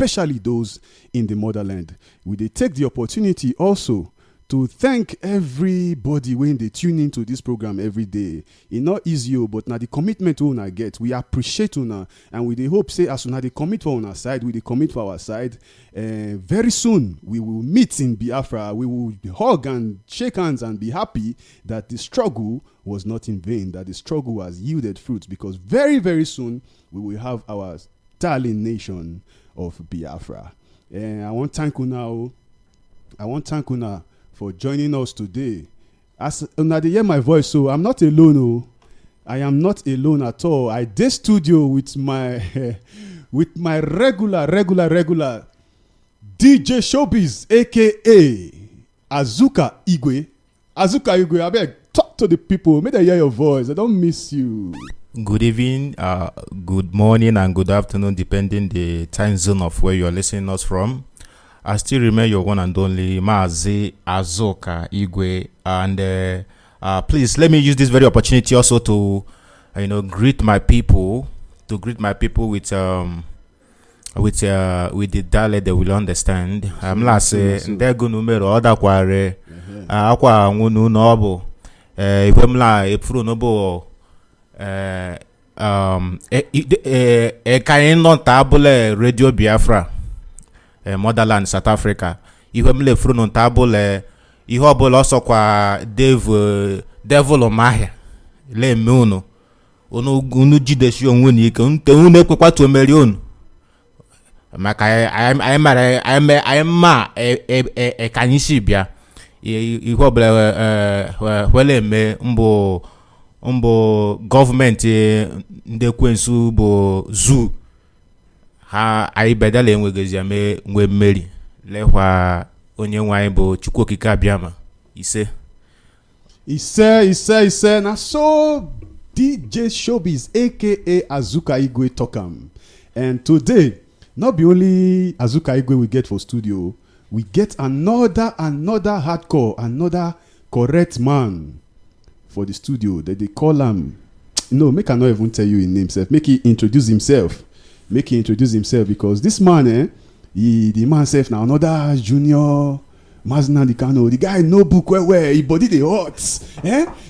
especially those in the motherland. We dey take the opportunity also to thank everybody when they tune into this program every day. It's not easy, but now the commitment we una get, we appreciate una, and we dey hope say as una dey commit for una side, we dey commit for our side. Very soon we will meet in Biafra. We will hug and shake hands and be happy that the struggle was not in vain, that the struggle has yielded fruits, because very, very soon we will have our darling nation of Biafra. I want to thank una for joining us today. As una dey hear my voice, so I'm not alone. Oh, I am not alone at all. I dey studio with my regular DJ Showbiz, aka Azuka Igwe. Azuka Igwe, abeg talk to the people. Make them hear your voice. I don't miss you. Good evening, good morning, and good afternoon, depending the time zone of where you are listening us from. I still remember your one and only Maazi Azuka Igwe, and please let me use this very opportunity also to, greet my people. With the dialect they will understand. I'm last say ndego numero oda kware akwa ngunu nobo ifemla epfuru nobo kain non table Radio Biafra Motherland South Africa ifemla epfuru non table ihe obula also kwa devil omahia le me unu jideshi onwe ni ike unu ekwekwa to merion maka kanyishi bia ihe obula wele me mbo government ndị kwensu bụ zoo ha anyị bedala enwegezi ame nwe mmeri lekwa onye nwanyị bụ Chukwu okike abịama ise na so DJ Showbiz aka Azuka Igwe Tokam. And today, not be only Azuka Igwe we get for studio, we get another hardcore, another correct man for the studio that they call him. No, make I not even tell you his name, self. Make he introduce himself. Because this man, the man self now another junior Mazna Dikano. The guy no book where he body the hot.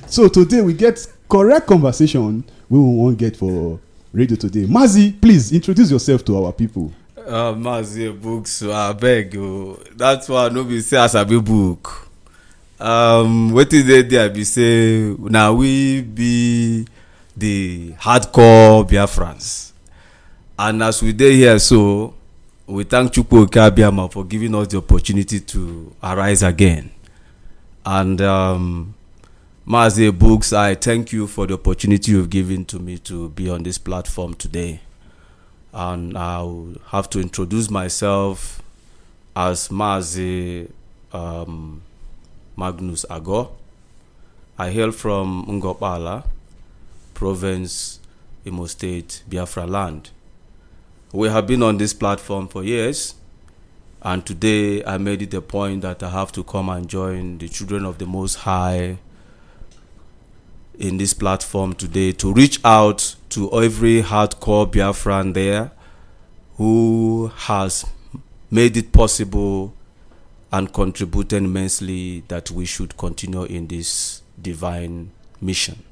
So today we get correct conversation we will want get for radio today. Mazi, please introduce yourself to our people. Mazi books, I beg you. That's why no be say as a book. What is the idea? Be say now we be the hardcore Biafrans, and as we dey here, so we thank Chukwu Okabiama for giving us the opportunity to arise again. And Mazi Books, I thank you for the opportunity you've given to me to be on this platform today. And I'll have to introduce myself as Mazi Magnus Ago. I hail from Ngopala, province, Imo State, Biafra land. We have been on this platform for years, and today I made it a point that I have to come and join the children of the Most High in this platform today to reach out to every hardcore Biafran there who has made it possible and contributed immensely that we should continue in this divine mission.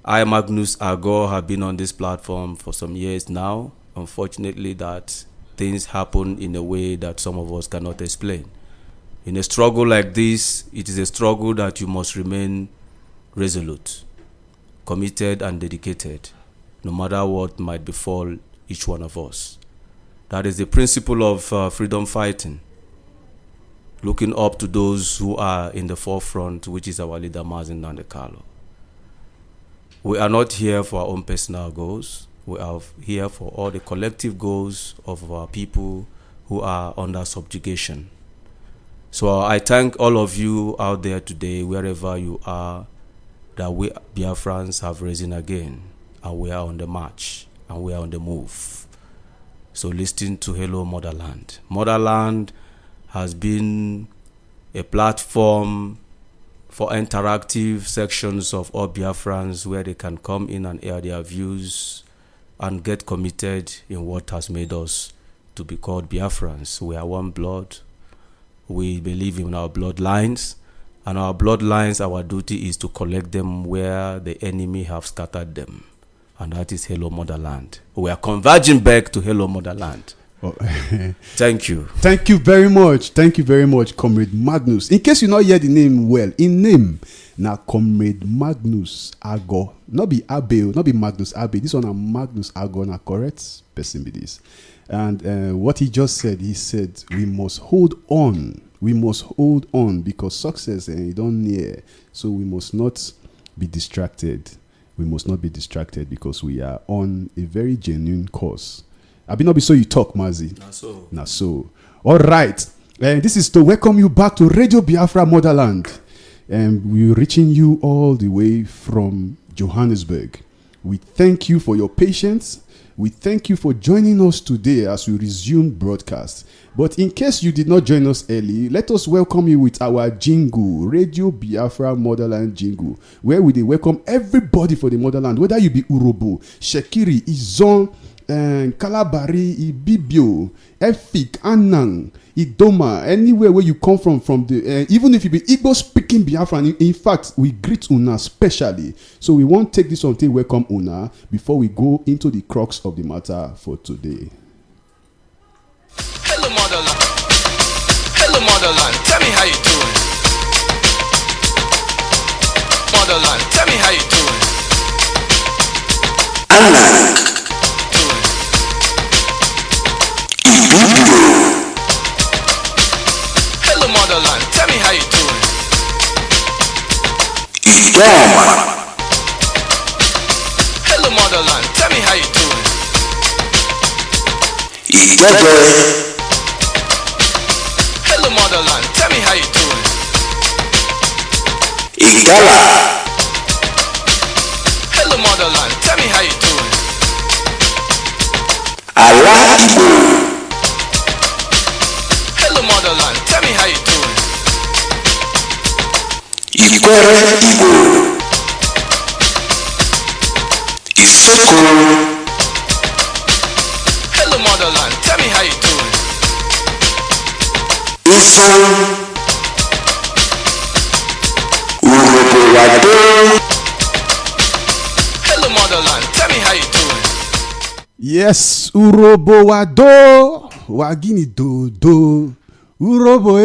I, Magnus Ago, have been on this platform for some years now. Unfortunately, that things happen in a way that some of us cannot explain. In a struggle like this, it is a struggle that you must remain resolute, committed and dedicated, no matter what might befall each one of us. That is the principle of freedom fighting. Looking up to those who are in the forefront, which is our leader, Mazin Nandekalo. We are not here for our own personal goals. We are here for all the collective goals of our people who are under subjugation. So I thank all of you out there today, wherever you are, that we Biafrans have risen again, and we are on the march, and we are on the move. So listen to Hello Motherland. Motherland has been a platform for interactive sections of all Biafrans where they can come in and air their views and get committed in what has made us to be called Biafrans. We are one blood. We believe in our bloodlines, and our bloodlines, our duty is to collect them where the enemy have scattered them, and that is Hello Motherland. We are converging back to Hello Motherland. Thank you. Thank you very much. Thank you very much, Comrade Magnus. In case you not hear the name well, in name now Comrade Magnus Ago. Not be Abe, not be Magnus Abe. This one is Magnus Ago, na correct person be this. And what he just said, he said we must hold on. We must hold on because success you don't near. So we must not be distracted. We must not be distracted because we are on a very genuine course. I be not be so you talk, Mazi. Not so. All right. This is to welcome you back to Radio Biafra Motherland. And we're reaching you all the way from Johannesburg. We thank you for your patience. We thank you for joining us today as we resume broadcast. But in case you did not join us early, let us welcome you with our jingle, Radio Biafra Motherland jingle, where we welcome everybody for the motherland, whether you be Urobo, Shekiri, Izon, Kalabari, Ibibio, Efik, Anang, Idoma, anywhere where you come from the even if you be Igbo speaking Biafran, in fact, we greet Una specially. So we won't take this until welcome Una before we go into the crux of the matter for today. Hello Motherland. Hello Motherland. Tell me how you doing. Motherland. Tell me how you doing. Hello Motherland. Tell me how you doing. Hello Motherland. Tell me how you doing. Hello Motherland, tell me how you doing. Hello Motherland, tell me how you doing. Hello Motherland, tell me how you doing. Hello Motherland, tell me how you doing. Hello Motherland, tell me how you doing. Yes, Urobo Wado, Wagini do, Urobo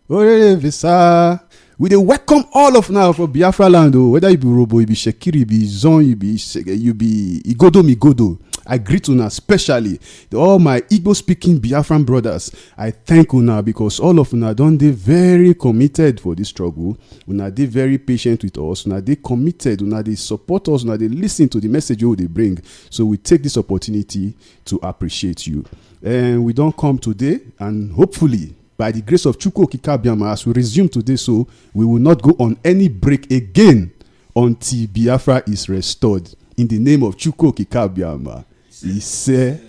Orele Visa. We dey welcome all of now for Biafra land, whether you be Urobo, you be Shekiri, you be Zon, you be Igodo Migodo. I greet Una especially all my Igbo speaking Biafran brothers. I thank Una because all of Una don dey very committed for this struggle. Una dey very patient with us. Una dey committed. Una dey support us. Una dey listen to the message we dey bring. So we take this opportunity to appreciate you. And we don come today, and hopefully by the grace of Chukwu Okike Abiama, as we resume today, so we will not go on any break again until Biafra is restored. In the name of Chukwu Okike Abiama. He said,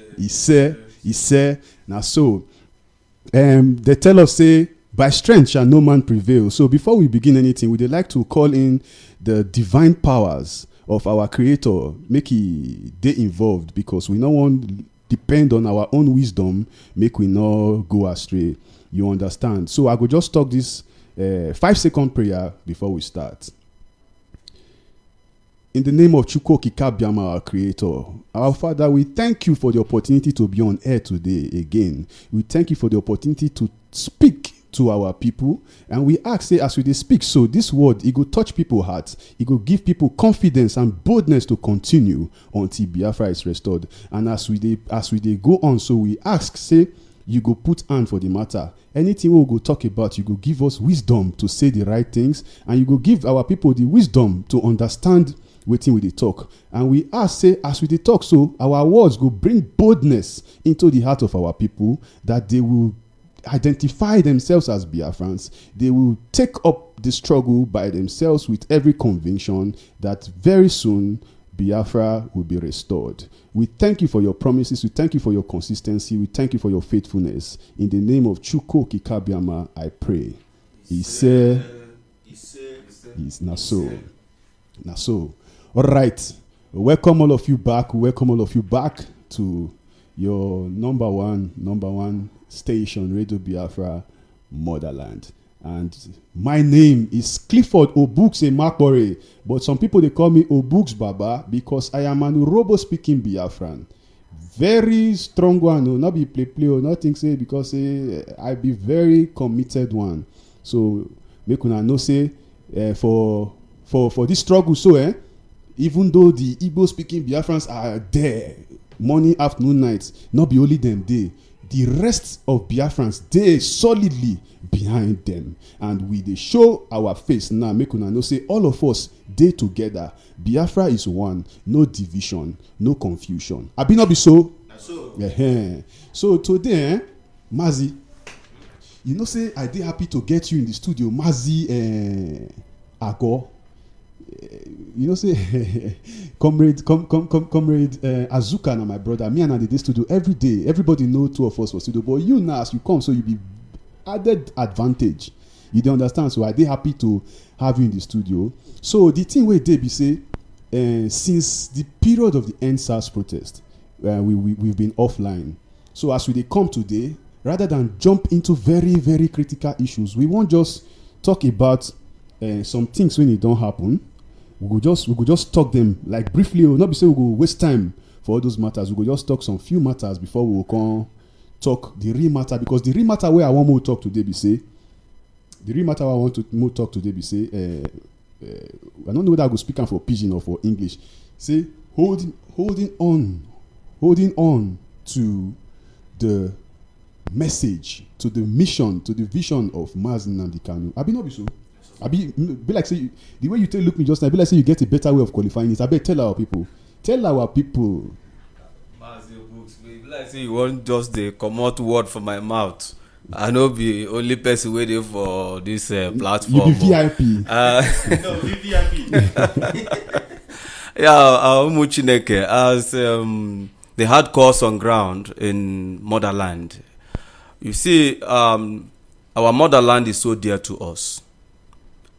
now so, they tell us, say, by strength shall no man prevail. So before we begin anything, we'd like to call in the divine powers of our Creator, make he they involved, because we don't want to depend on our own wisdom, make we not go astray. You understand? So I will just talk this 5-second prayer before we start. In the name of Chukwu Okike Abiama, our Creator, our Father, we thank you for the opportunity to be on air today again. We thank you for the opportunity to speak to our people, and we ask, say, as we speak, so this word, it will touch people's hearts, it will give people confidence and boldness to continue until Biafra is restored. And as we go on, so we ask, say, you go put hand for the matter. Anything we go talk about, you go give us wisdom to say the right things, and you go give our people the wisdom to understand waiting with the talk. And we ask, say, as we talk, so our words go bring boldness into the heart of our people, that they will identify themselves as Biafrans. They will take up the struggle by themselves with every conviction that very soon Biafra will be restored. We thank you for your promises. We thank you for your consistency. We thank you for your faithfulness. In the name of Chukwu Okike Abiama, I pray. He said, "He's not so." Not so. All right. Welcome all of you back. Welcome all of you back to your number one station, Radio Biafra, Motherland. And my name is Clifford Obukse Makore, but some people they call me Obuks Baba because I am an Urobo-speaking Biafran. Very strong one, no, not be play, or nothing say because I be very committed one. So make una know say for this struggle, so even though the Igbo-speaking Biafrans are there, morning, afternoon, night, not be only them day. The rest of Biafrans, they solidly behind them. And we they show our face now, make una know say all of us, they together. Biafra is one, no division, no confusion. I be not be so? So today, Mazi, you know say I did happy to get you in the studio. Mazi Ago. You know say comrade Azuka na my brother, me and I did this studio every day. Everybody know two of us for studio, but you now as you come, so you be added advantage. You don't understand, so I dey happy to have you in the studio. So the thing we did be say since the period of the NSAS protest, we've been offline. So as we dey come today, rather than jump into very, very critical issues, we won't just talk about some things when it don't happen. We could just talk them like briefly. Not be say we go waste time for all those matters. We could just talk some few matters before we will come talk the real matter. Because the real matter where I want more talk today be say, I don't know whether I go speak for pidgin or for English. Say holding on to the message, to the mission, to the vision of Mazi Nnamdi Kanu. I be not be so. I be like say the way you look me just now, be like say you get a better way of qualifying it. I bet tell our people. Mazi books, be like say you want just the common word from my mouth. I know be only person waiting for this platform. You be VIP. No, be VIP. Yeah, Umuchineke, as they had course on ground in Motherland. You see, our motherland is so dear to us.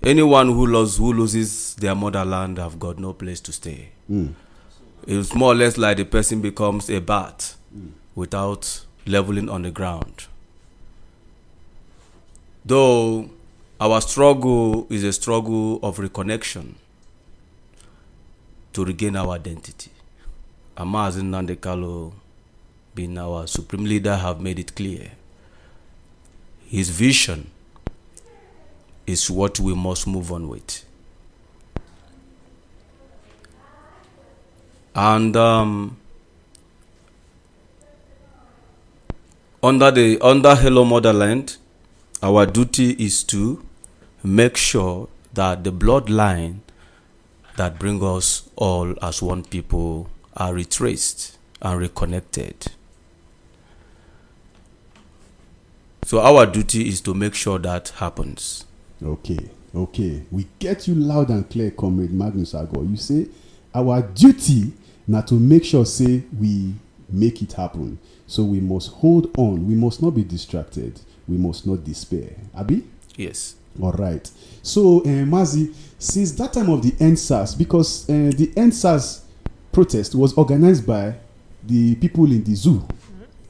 Anyone who loses their motherland have got no place to stay. It's more or less like the person becomes a bat without leveling on the ground. Though our struggle is a struggle of reconnection to regain our identity. Mazi Nnamdi Kanu, being our supreme leader, have made it clear. His vision is what we must move on with. And under Hello Motherland, our duty is to make sure that the bloodline that bring us all as one people are retraced and reconnected. So our duty is to make sure that happens. Okay. We get you loud and clear, Comrade Magnus Ago. You say our duty now to make sure say we make it happen. So we must hold on. We must not be distracted. We must not despair. Abi? Yes. All right. So, Mazi, since that time of the NSAS, because the NSAS protest was organized by the people in the zoo.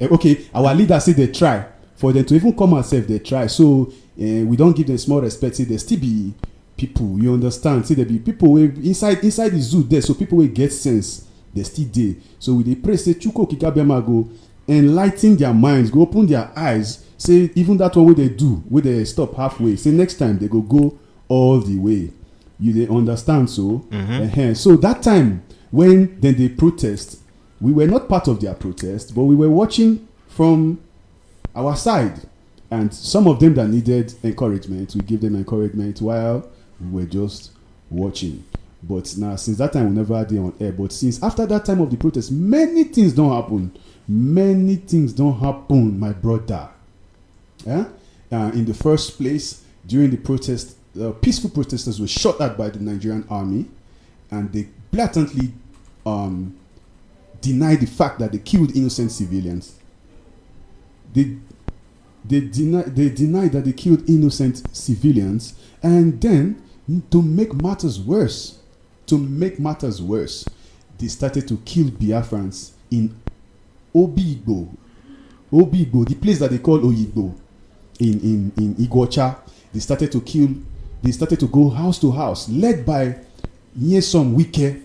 Okay, our leaders say they try. For them to even come and say they try. So, we don't give them small respect. Say there still be people, you understand? Say there be people inside the zoo there. So, people will get sense. They still there. So, we they pray, say, Chuko Kikabiama go enlighten their minds, go open their eyes. Say, even that one they do, where they stop halfway. Say, next time they go all the way. You they understand? So, so that time when then they protest, we were not part of their protest, but we were watching from our side. And some of them that needed encouragement, we give them encouragement while we were just watching. But now, since that time, we never had it on air. But since after that time of the protest, many things don't happen. Many things don't happen, my brother. In the first place, during the protest, peaceful protesters were shot at by the Nigerian army, and they blatantly denied the fact that they killed innocent civilians. They denied that they killed innocent civilians, and then to make matters worse, they started to kill Biafrans in Obigbo, the place that they call Oyigbo in Iguacha, they started to kill. They started to go house to house, led by Nyesom Wike,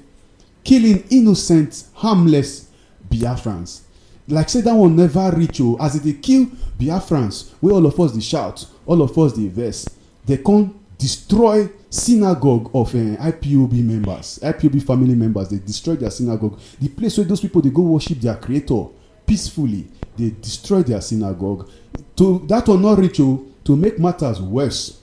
killing innocent, harmless Biafrans. Like say that one never reach you. As they kill Biafrans, where all of us they shout, all of us they verse, they can't destroy synagogue of IPOB members, IPOB family members. They destroy their synagogue, the place where those people they go worship their creator peacefully. They destroy their synagogue. To that will not reach you. To make matters worse,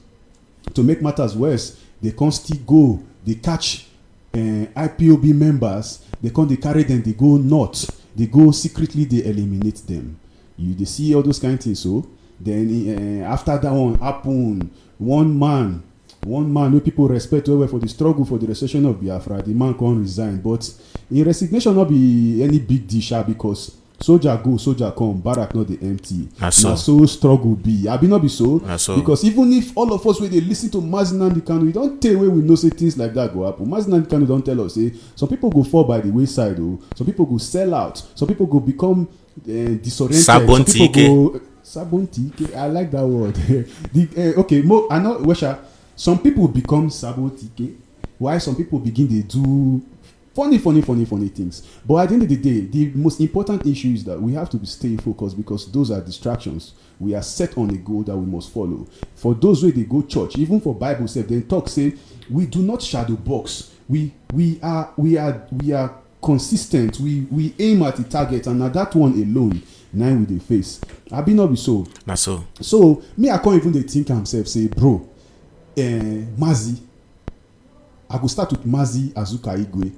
they can't still go. They catch IPOB members. They carry them. They go north. They go secretly. They eliminate them. They see all those kind of things. So then after that one happen, one man who people respect well for the struggle for the restoration of Biafra, the man can't resign. But in resignation not be any big deal because soldier go, soldier come, barrack not the empty. Now so struggle be. I be not be so. Because even if all of us when they listen to Mazinandi Kanu, we don't tell where we know say things like that go happen. Mazinandi Kanu don't tell us say some people go fall by the wayside, some people go sell out, some people go become disoriented. Sabontike. I like that word. I know Wesha. Some people become sabontike, while some people begin to do funny things. But at the end of the day, the most important issue is that we have to stay focused because those are distractions. We are set on a goal that we must follow. For those where they go church, even for Bible said, they talk say we do not shadow box. We are consistent. We aim at the target, and at that one alone, now with the face. I be not be so. Not so. So me, I can't even they think himself say, bro, Mazi. I go start with Mazi Azuka Igwe.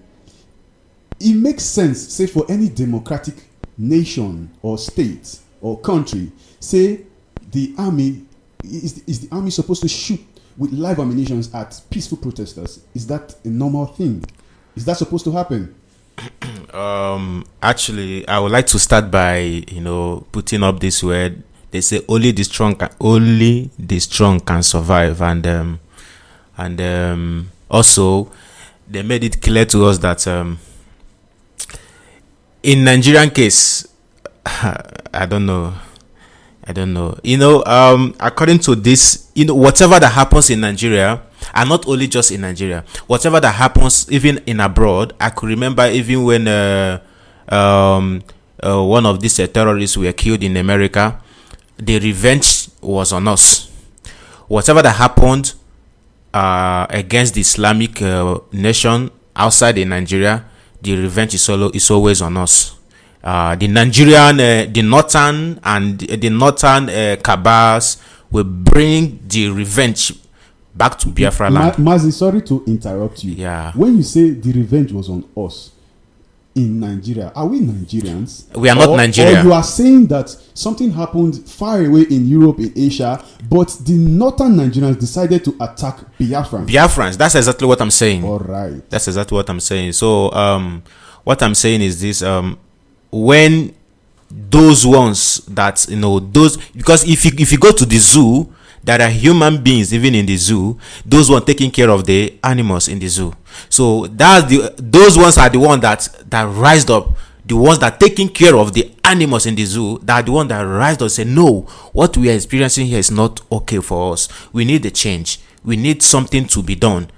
It makes sense, say, for any democratic nation or state or country, say the army is the army supposed to shoot with live ammunition at peaceful protesters? Is that a normal thing? Is that supposed to happen? Actually, I would like to start by putting up this word. They say only the strong can survive, and also they made it clear to us that in Nigerian case, I don't know. According to this, whatever that happens in Nigeria, and not only just in Nigeria, whatever that happens even in abroad. I could remember even when one of these terrorists were killed in America, the revenge was on us. Whatever that happened against the Islamic nation outside in Nigeria, the revenge is always on us. The Nigerian, the northern cabals will bring the revenge back to Biafra land. Mazi, sorry to interrupt you. Yeah. When you say the revenge was on us in Nigeria, are we Nigerians? We are not Nigeria. Or you are saying that something happened far away in Europe, in Asia, but the northern Nigerians decided to attack Biafrans. That's exactly what I'm saying. All right. That's exactly what I'm saying. So, what I'm saying is this: when those ones that because if you go to the zoo, there are human beings even in the zoo. Those ones taking care of the animals in the zoo. So those ones are the ones that rised up. The ones that taking care of the animals in the zoo, that are the ones that rised up and say, no, what we are experiencing here is not okay for us. We need a change. We need something to be done.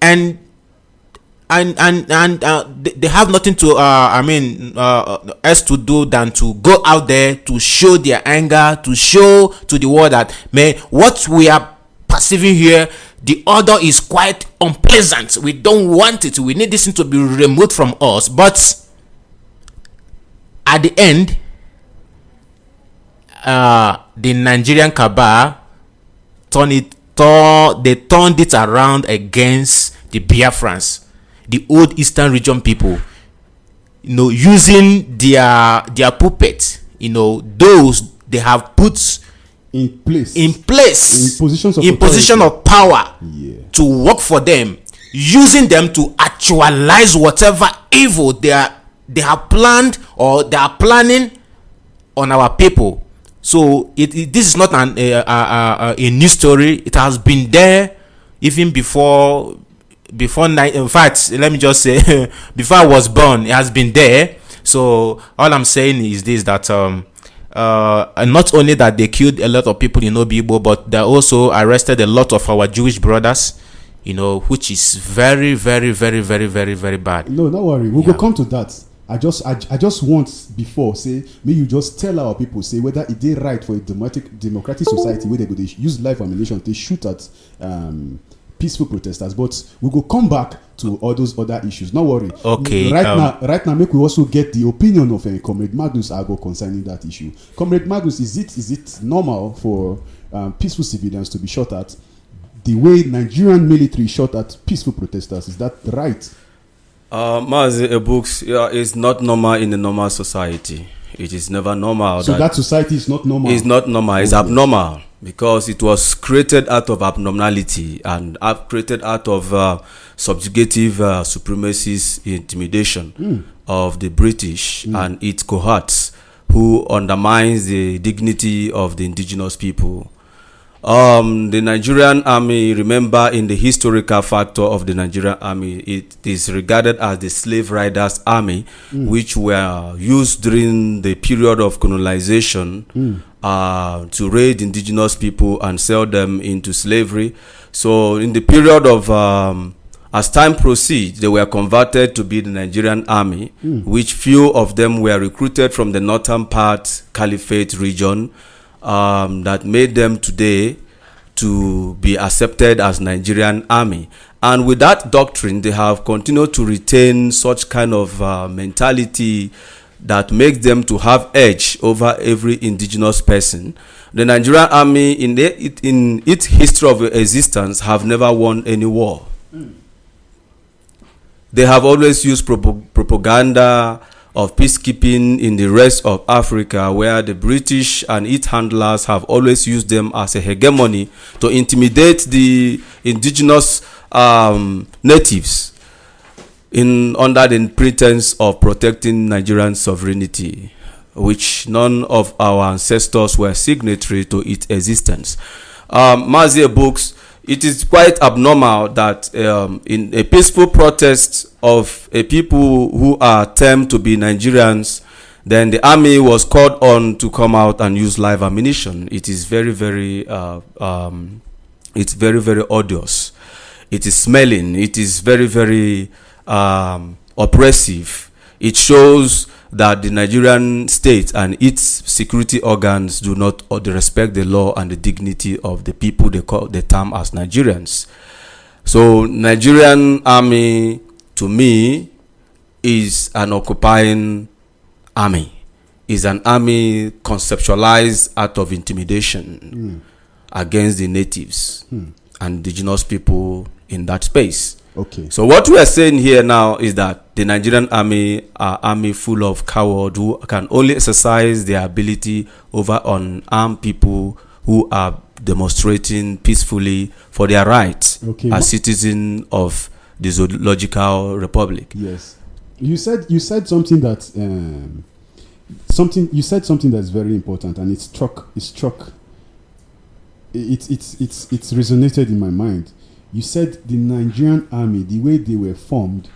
And they have nothing to else to do than to go out there to show their anger, to show to the world that what we are perceiving here, the order is quite unpleasant. We don't want it. We need this thing to be removed from us. But at the end, the Nigerian cabal turned it around against the Biafrans, the old Eastern region people, using their puppet, those they have put in place in position of power, yeah, to work for them, using them to actualize whatever evil they have planned or they are planning on our people. So this is not a new story. It has been there even before in fact, let me just say, before I was born, it has been there. So all I'm saying is this, that and not only that they killed a lot of people in Obibo, but they also arrested a lot of our Jewish brothers, which is very, very, very, very, very, very bad. No, don't worry. We'll go come to that. I just want before say, may you just tell our people, say whether it is right for a democratic society where they go use live ammunition to shoot at peaceful protesters, but we go come back to all those other issues. Don't worry. Okay. Right now, make we also get the opinion of Comrade Magnus Ago concerning that issue. Comrade Magnus, is it normal for peaceful civilians to be shot at the way Nigerian military shot at peaceful protesters? Is that right? Books is not normal in a normal society. It is never normal. So that society is not normal? It's not normal. It's abnormal, because it was created out of abnormality and created out of subjugative supremacist intimidation of the British and its cohorts, who undermines the dignity of the indigenous people. The Nigerian army, remember, in the historical factor of the Nigerian army, it is regarded as the slave riders army, which were used during the period of colonization to raid indigenous people and sell them into slavery. So in the period of as time proceeds, they were converted to be the Nigerian army, which few of them were recruited from the northern part Caliphate region, that made them today to be accepted as Nigerian army. And with that doctrine, they have continued to retain such kind of mentality that makes them to have edge over every indigenous person. The Nigerian army, in its history of existence, have never won any war. They have always used propaganda of peacekeeping in the rest of Africa, where the British and its handlers have always used them as a hegemony to intimidate the indigenous natives under the pretense of protecting Nigerian sovereignty, which none of our ancestors were signatory to its existence. Mazie Books, it is quite abnormal that in a peaceful protest of a people who are termed to be Nigerians, then the army was called on to come out and use live ammunition. It is very, very, it's very, very odious. It is smelling. It is very, very oppressive. It shows that the Nigerian state and its security organs do not respect the law and the dignity of the people they term as Nigerians. So Nigerian army, to me, is an occupying army. Is an army conceptualized out of intimidation against the natives and indigenous people in that space. Okay. So what we are saying here now is that the Nigerian army are army full of cowards who can only exercise their ability over unarmed people who are demonstrating peacefully for their rights as citizens of the zoological republic. Yes. You said something that you said something that's very important, and it resonated in my mind. You said the Nigerian army, the way they were formed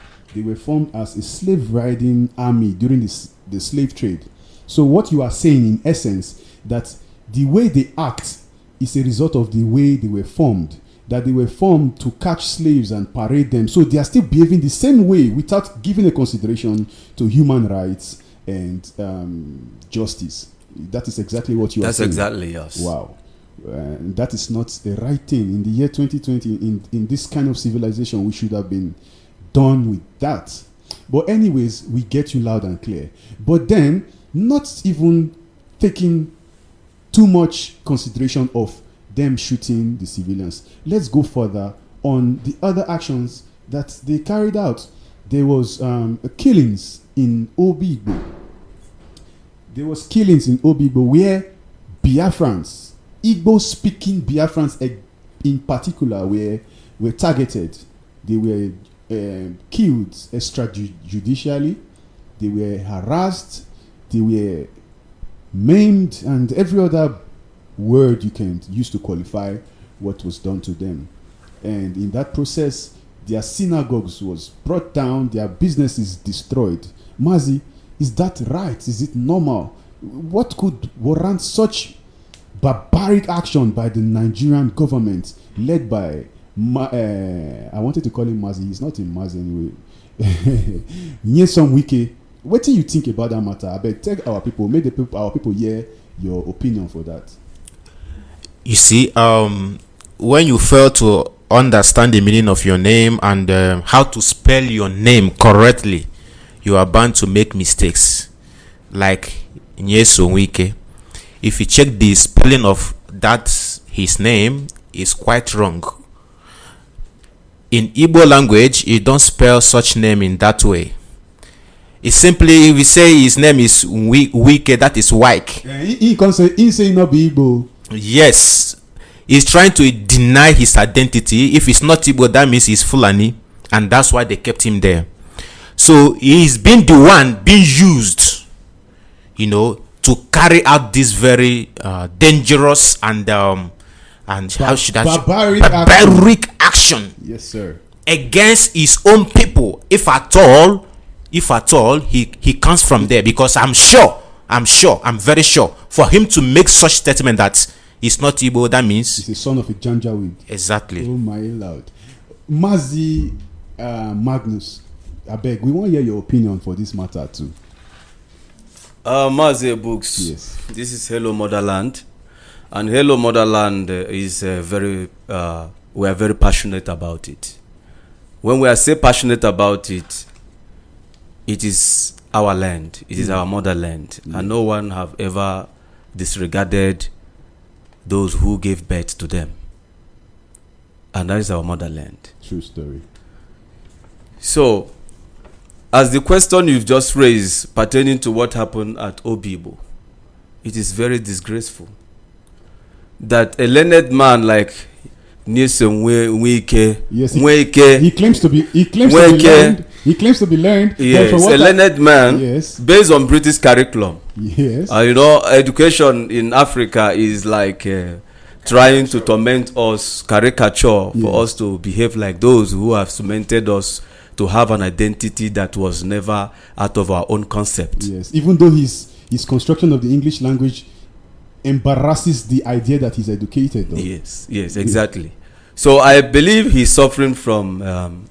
as a slave riding army during the slave trade. So what you are saying, in essence, that the way they act is a result of the way they were formed, that they were formed to catch slaves and parade them. So they are still behaving the same way without giving a consideration to human rights and justice. That is exactly what you are saying. That's exactly, yes. Wow. That is not the right thing. In the year 2020, in this kind of civilization, we should have been done with that. But anyways, we get you loud and clear. But then, not even taking too much consideration of them shooting the civilians. Let's go further on the other actions that they carried out. There was killings in Obibo. There was killings in Obibo where Biafrans, Igbo-speaking Biafrans in particular, were targeted. They were killed extrajudicially. They were harassed. They were maimed, and every other word you can use to qualify what was done to them. And in that process, their synagogues was brought down. Their businesses destroyed. Mazi, Is that right? Is it normal? What could warrant such barbaric action by the Nigerian government led by I wanted to call him Mazi. He's not in Mazi anyway. Nyesom Wike. What do you think about that matter? I beg, tell our people, make our people hear your opinion for that. You see, when you fail to understand the meaning of your name and how to spell your name correctly, you are bound to make mistakes. Like Nyesom Wike. If you check the spelling of that, his name is quite wrong. In Igbo language, you don't spell such name in that way. It's simply, if we say his name is Wike, that is Wike. He say not be Igbo. Yes, he's trying to deny his identity. If it's not Igbo, that means he's Fulani, and that's why they kept him there. So he's been the one being used, to carry out this very dangerous and how should I barbaric action. Yes, sir. Against his own people, if at all he comes from there, because I'm very sure for him to make such statement that he's not Igbo, that means he's the son of a Janjaweed. Exactly. Oh my Lord. Mazi Magnus, I beg, we want to hear your opinion for this matter too. Mazi Books. Yes. This is Hello Motherland. And Hello Motherland is we are very passionate about it. When we are so passionate about it, it is our land. It is our motherland. And no one have ever disregarded those who gave birth to them. And that is our motherland. True story. So, as the question you've just raised pertaining to what happened at Obibo, it is very disgraceful that a learned man like Nyesom Wike, yes, Wike, he claims to be learned. He claims to be learned. Yes, a learned man. Yes. Based on British curriculum. Yes. Education in Africa is like trying to torment us, caricature for us to behave like those who have cemented us to have an identity that was never out of our own concept. Yes. Even though his construction of the English language embarrasses the idea that he's educated. Though. Yes, exactly. So I believe he's suffering from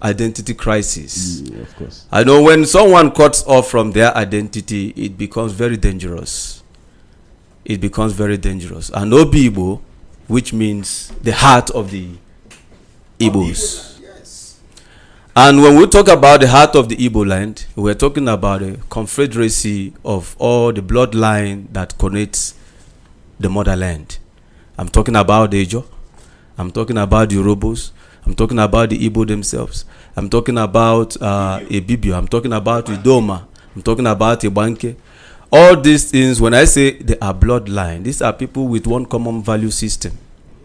identity crisis. Yeah, of course. I know when someone cuts off from their identity, it becomes very dangerous. It becomes very dangerous. And Obibo, which means the heart of the Igbos. Yes. And when we talk about the heart of the Igbo land, we're talking about a confederacy of all the bloodline that connects the motherland. I'm talking about the Ijo. I'm talking about the Urobos. I'm talking about the Igbo themselves. I'm talking about Ebibio. I'm talking about Idoma. I'm talking about Ibanke. All these things, when I say they are bloodline, these are people with one common value system.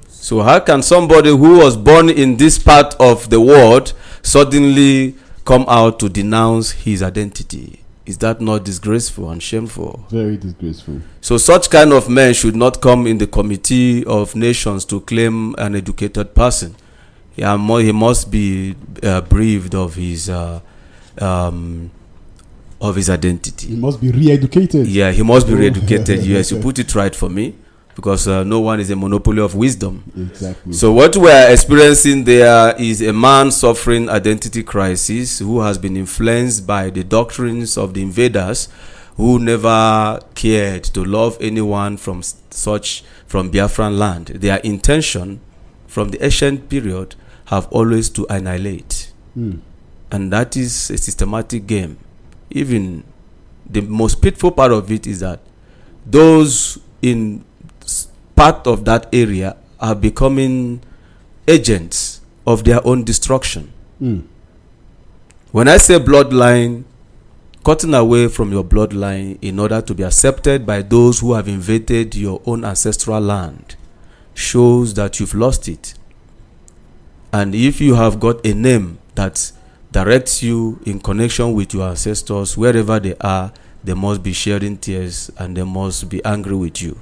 So how can somebody who was born in this part of the world suddenly come out to denounce his identity? Is that not disgraceful and shameful? Very disgraceful. So such kind of men should not come in the Committee of Nations to claim an educated person. He must be bereaved of his identity. He must be re-educated. Yeah, he must be re-educated. Yes, you put it right for me, because no one is a monopoly of wisdom. Exactly. So what we are experiencing there is a man suffering identity crisis who has been influenced by the doctrines of the invaders, who never cared to love anyone from Biafran land. Their intention from the ancient period have always to annihilate. And that is a systematic game. Even the most pitiful part of it is that those in part of that area are becoming agents of their own destruction. When I say bloodline, cutting away from your bloodline in order to be accepted by those who have invaded your own ancestral land shows that you've lost it. And if you have got a name that directs you in connection with your ancestors, wherever they are, they must be shedding tears and they must be angry with you.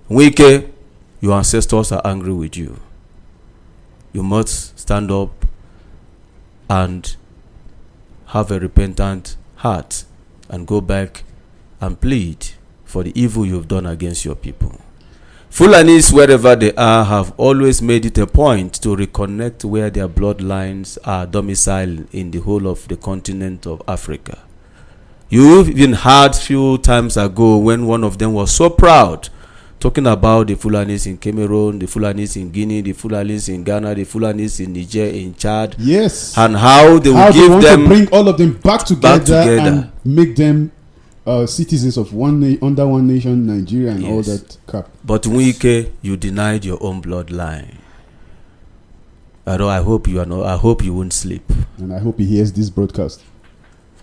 Wike, your ancestors are angry with you. You must stand up and have a repentant heart and go back and plead for the evil you've done against your people. Fulanis, wherever they are, have always made it a point to reconnect where their bloodlines are domiciled in the whole of the continent of Africa. You even heard few times ago when one of them was so proud, talking about the Fulanis in Cameroon, the Fulanis in Guinea, the Fulanis in Ghana, the Fulanis in Niger, in Chad. Yes. And how they will give want them to bring all of them back together and make them citizens of under one nation, Nigeria, and all that crap. But Wike, you denied your own bloodline. I hope you are not. I hope you won't sleep. And I hope he hears this broadcast.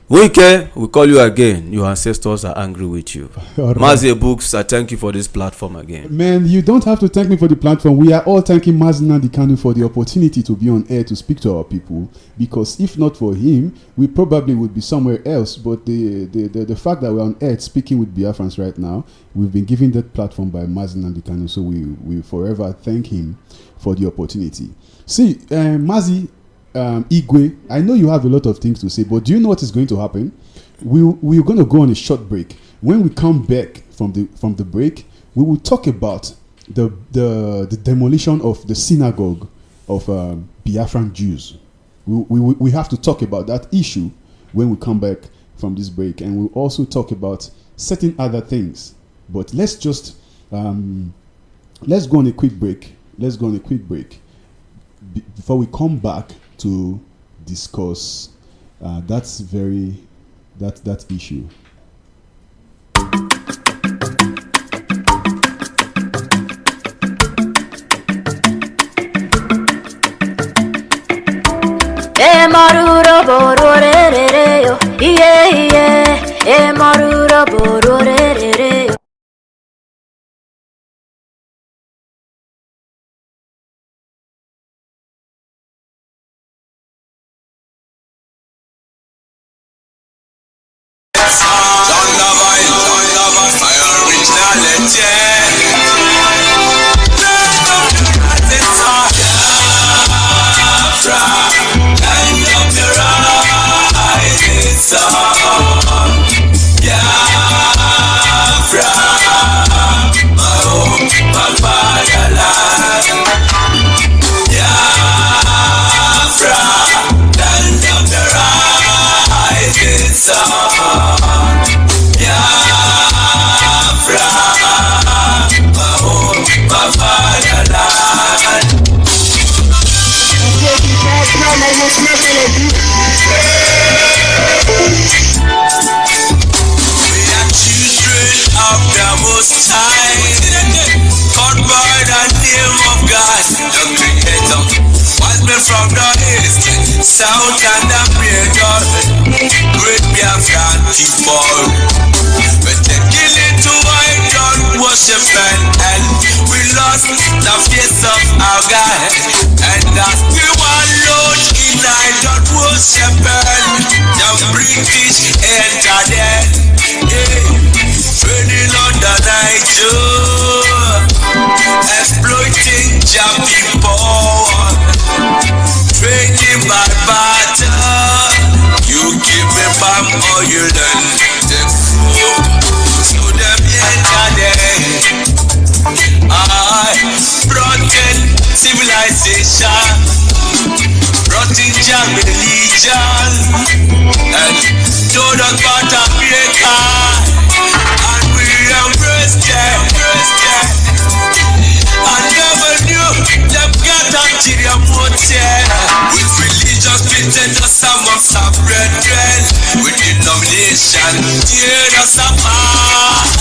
Wike, we call you again. Your ancestors are angry with you. Right. Mazie Books, I thank you for this platform again. Man, you don't have to thank me for the platform. We are all thanking Mazina Dikanu for the opportunity to be on air to speak to our people. Because if not for him, we probably would be somewhere else. But the fact that we're on air speaking with Biafrans right now, we've been given that platform by Mazina Dikanu. So we forever thank him for the opportunity. See, Mazi Igwe, I know you have a lot of things to say, but do you know what is going to happen? We're going to go on a short break. When we come back from the break, we will talk about the demolition of the synagogue of Biafran Jews. We have to talk about that issue when we come back from this break, and we'll also talk about certain other things. But let's just let's go on a quick break. Before we come back to discuss that issue. Maruro borore yo, yeah, maruro borore yo. From the east, south and the middle, great Biafra people. We take it to white dog worship and we lost the face of our God. And that we want Lord in I don't worship the British enter there. Training on the night exploiting Jam people. Trading by barter, you give me palm oil and the food. So them enter there. I brought in civilization, brought in Jam religion, and told us about America, and we embraced them. I never knew them got Nigeria motel. With religious pretenders, some of some brethren. With denomination, tear us apart.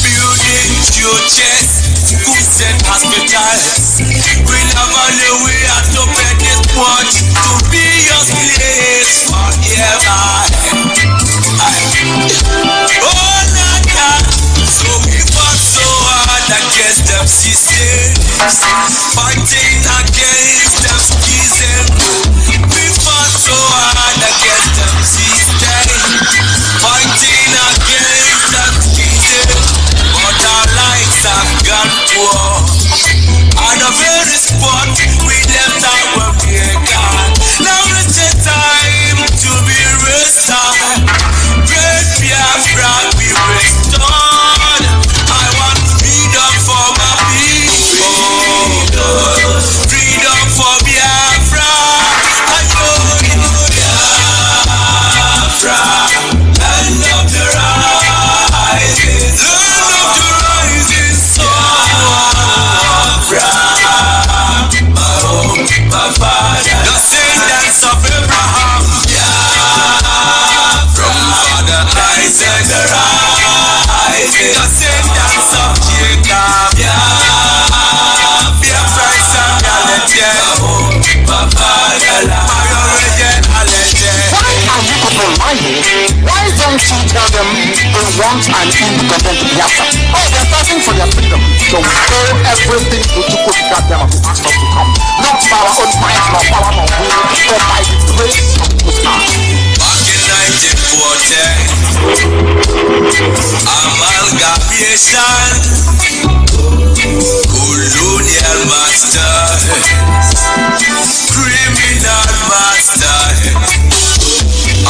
Building churches, schools and hospitals. We never knew we had to pay this much to be your slaves forever. Oh, Nana, so we fought so hard against them systems, fighting against them schism. We fought so hard against them systems, fighting against them schism. But our lives have gone poor. At the very spot we left our maker. Now it's a time to be restored. Great When things go to good, goddamn, I ask us to come. Not by our own might, nor power, nor will, but by the grace of Most High. Back in 1940, amalgamation, colonial master, criminal master.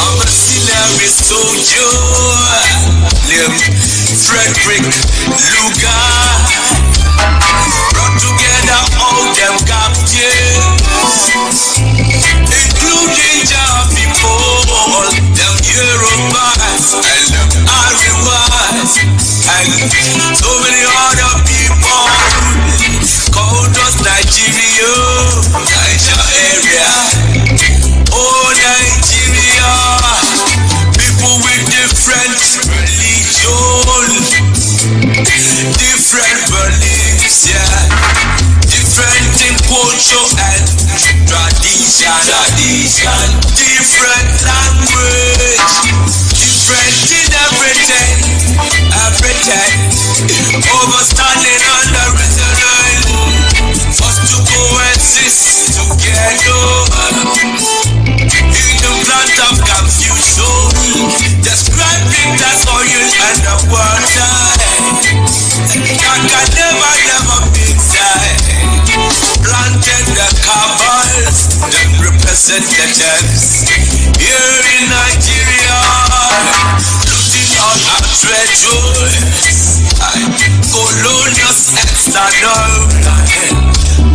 I'm a mercenary soldier named Frederick Lugar. Brought together all them captives, including Jah people, them Yorubas and them Ariwas, and so many other people called us Nigeria, Niger area. Oh Nigeria, people with different religion, different beliefs, yeah, different in culture and tradition, different language, different in everything, overstanding on the resident, us to coexist together. In the plant of confusion, describing the soil and the water, that can never mix. Planted the cabals, the representatives here in Nigeria, looting all our treasures, colonial external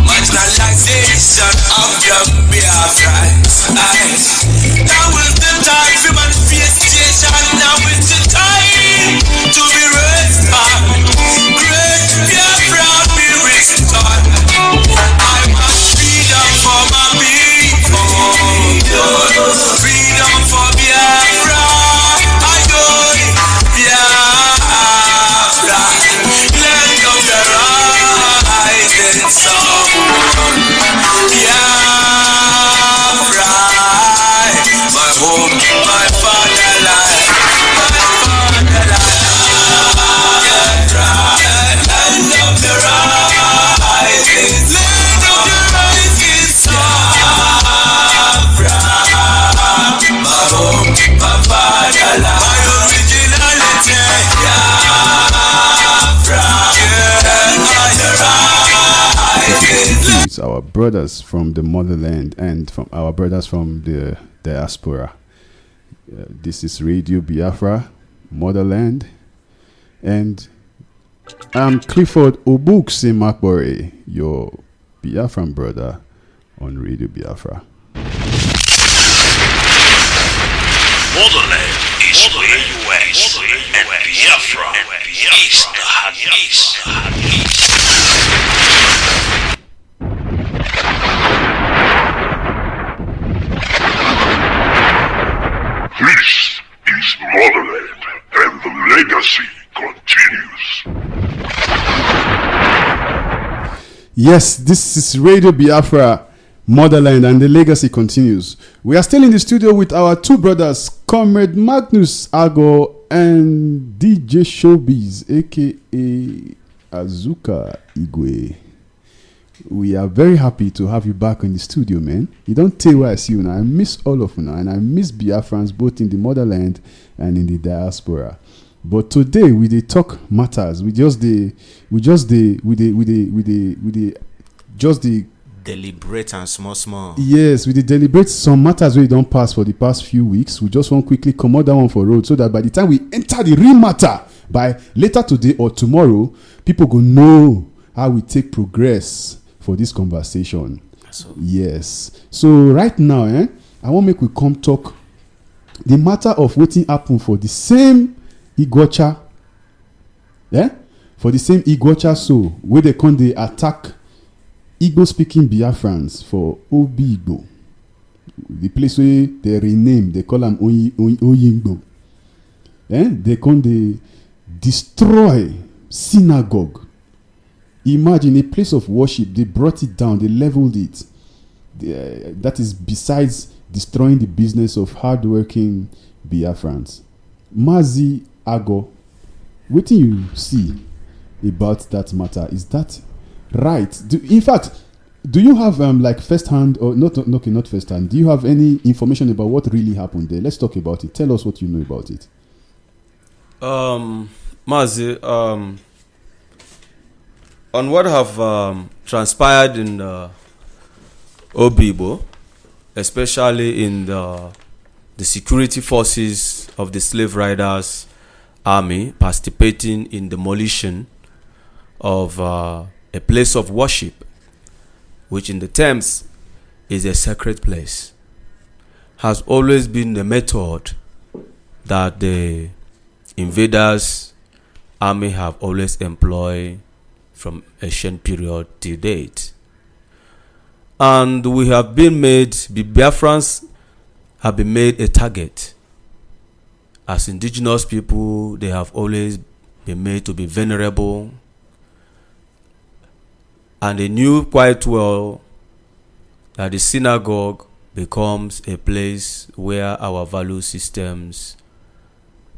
marginalization of the Biafrans. Now is the time for manifestation. Now is the time to be raised up. Great Biafra be restored. I want freedom for my people. Freedom for Biafra. Ayoy, Biafra. Land of the rising sun. Biafra, my home, my fatherland, my fatherland. Biafra, land of the rising sun. Biafra, my home, my fatherland, my originality. Biafra, It's our brothers from the motherland and from our brothers from the diaspora. This is Radio Biafra, Motherland, and I'm Clifford Obukse Makbore, your Biafran brother on Radio Biafra. Motherland is where you rest, and Biafra is the heartbeat. This is Motherland, and the legacy continues. Yes, this is Radio Biafra, Motherland, and the legacy continues. We are still in the studio with our two brothers, Comrade Magnus Ago and DJ Showbiz, aka Azuka Igwe. We are very happy to have you back in the studio, man. You don't tell where I see you now. I miss all of you now, and I miss Biafrans both in the motherland and in the diaspora. But today we dey talk matters. We just Deliberate and small. Yes, we dey deliberate some matters we don't pass for the past few weeks. We just want quickly come out that one for road so that by the time we enter the real matter, by later today or tomorrow, people go know how we take progress for this conversation. Yes. So right now, I want make we come talk the matter of wetin happen for the same Igbocha. For the same Igbocha so where they come they attack Igbo speaking Biafrans for Obi Igbo. The place where they rename, they call them Oyingbo. They come they destroy synagogue. Imagine a place of worship, they brought it down, they leveled it. That is besides destroying the business of hardworking Biafrans. Mazi Ago, what do you see about that matter? Is that Right. In fact, do you have like first hand or not? Okay, not first hand. Do you have any information about what really happened there? Let's talk about it. Tell us what you know about it. Mazi, on what have transpired in Obibo, especially in the security forces of the slave riders army participating in demolition of a place of worship, which in the terms is a sacred place, has always been the method that the invaders army have always employed from ancient period till date. And we have been made, the Biafrans have been made a target. As indigenous people, they have always been made to be vulnerable. And they knew quite well that the synagogue becomes a place where our value systems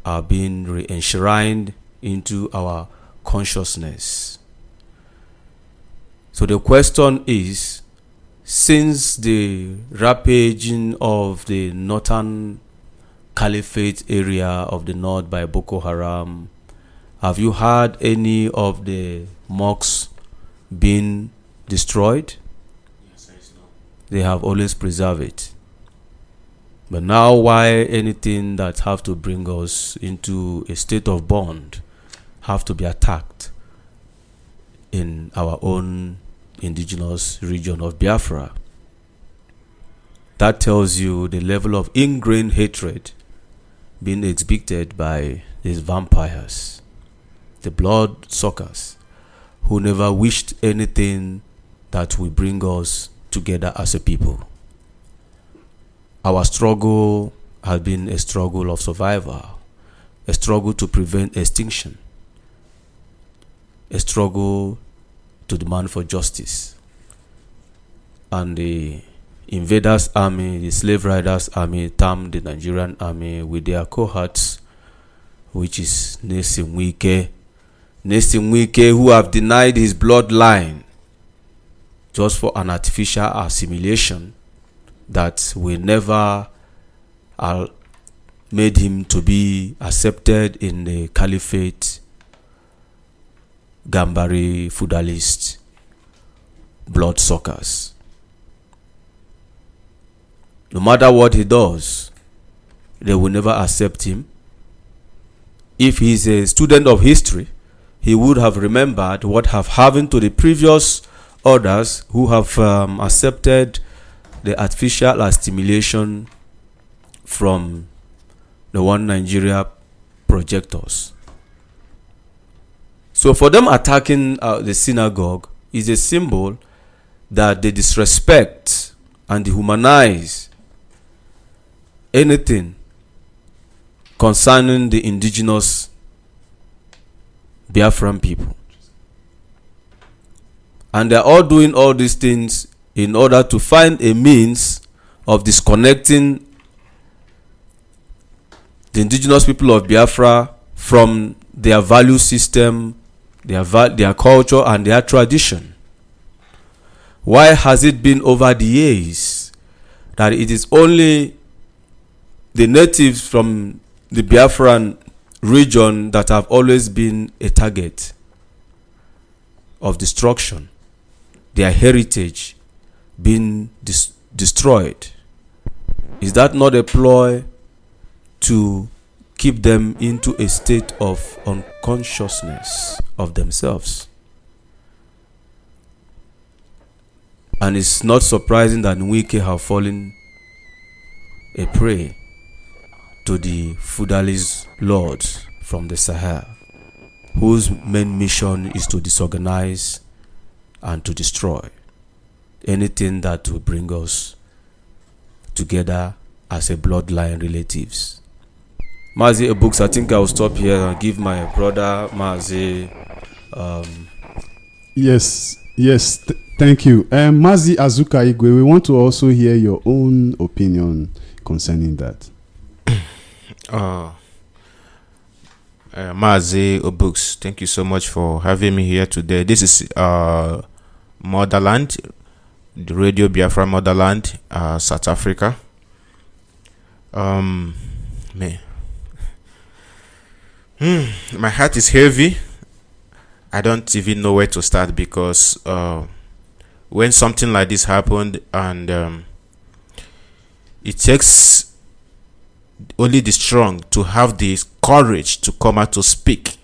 are being re-enshrined into our consciousness. So the question is, since the rampaging of the northern caliphate area of the north by Boko Haram, have you had any of the mosques being destroyed? Yes, they have always preserved it. But now, why anything that have to bring us into a state of bond have to be attacked in our own indigenous region of Biafra? That tells you the level of ingrained hatred being exhibited by these vampires, the blood suckers, who never wished anything that will bring us together as a people. Our struggle has been a struggle of survival, a struggle to prevent extinction, a struggle to demand for justice. And the invaders army, the slave riders army, termed the Nigerian army with their cohorts, which is Nesimwike, who have denied his bloodline just for an artificial assimilation that will never made him to be accepted in the caliphate Gambari feudalist bloodsuckers. No matter what he does, they will never accept him. If he is a student of history, he would have remembered what have happened to the previous orders who have accepted the artificial assimilation from the One Nigeria projectors. So for them attacking the synagogue is a symbol that they disrespect and dehumanize anything concerning the indigenous Biafran people. And they are all doing all these things in order to find a means of disconnecting the indigenous people of Biafra from their value system, their culture, and their tradition. Why has it been over the years that it is only the natives from the Biafran region that have always been a target of destruction, their heritage being destroyed? Is that not a ploy to keep them into a state of unconsciousness of themselves? And it's not surprising that Nwike have fallen a prey to the feudalist lords from the Sahel, whose main mission is to disorganize and to destroy anything that will bring us together as a bloodline relatives. Mazi Books, I think I will stop here and give my brother Mazi. Yes, thank you. Mazi Azuka Igwe, we want to also hear your own opinion concerning that. Mazi Books, thank you so much for having me here today. This is Motherland, the Radio Biafra Motherland, South Africa. Me. My heart is heavy. I don't even know where to start because when something like this happened, and it takes only the strong to have the courage to come out to speak,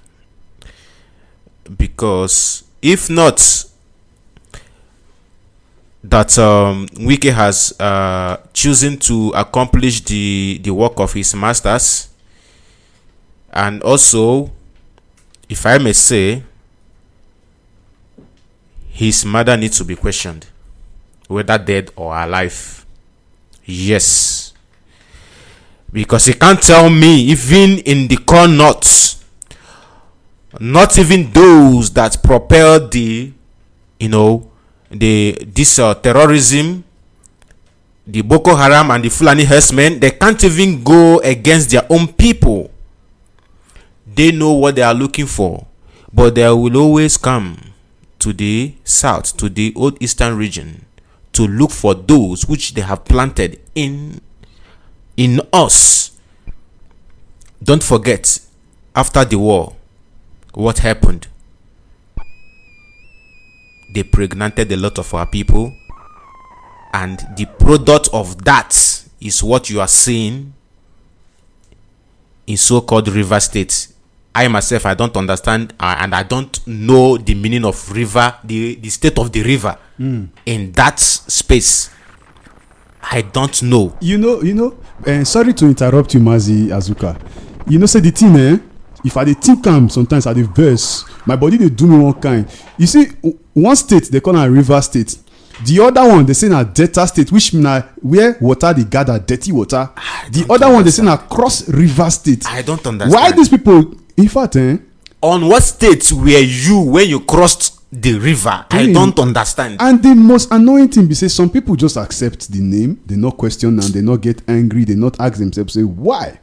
because if not, that Wike has chosen to accomplish the work of his masters, and also, if I may say, his mother needs to be questioned, whether dead or alive. Yes, because he can't tell me, even in the core north, not even those that propelled the, this terrorism, the Boko Haram and the Fulani herdsmen, they can't even go against their own people. They know what they are looking for, but they will always come to the south, to the old eastern region, to look for those which they have planted in us. Don't forget, after the war, what happened? They pregnated a lot of our people, and the product of that is what you are seeing in so-called river states. I myself, I don't understand, and I don't know the meaning of river, the state of the river in that space. I don't know. Sorry to interrupt you, Mazi Azuka. Say the thing, if I dey think sometimes I dey verse, my body they do me one kind. You see, one state they call a river state. The other one they say na delta state, which na where water they gather, dirty water. The other one they say na cross river state. I don't understand. Why these people? In fact, on what state were you when you crossed the river? I don't understand. And the most annoying thing be say some people just accept the name, they not question and they not get angry, they not ask themselves, say why?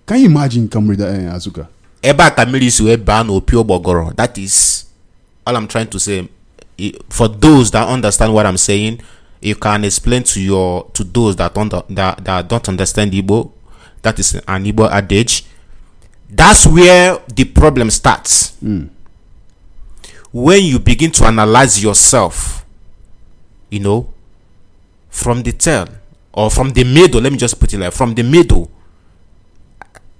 Can you imagine, Comrade Azuka? That is all I'm trying to say. For those that understand what I'm saying, you can explain to those that don't understand Igbo. That is an Igbo adage. That's where the problem starts. When you begin to analyze yourself, from the tail or from the middle, let me just put it like from the middle,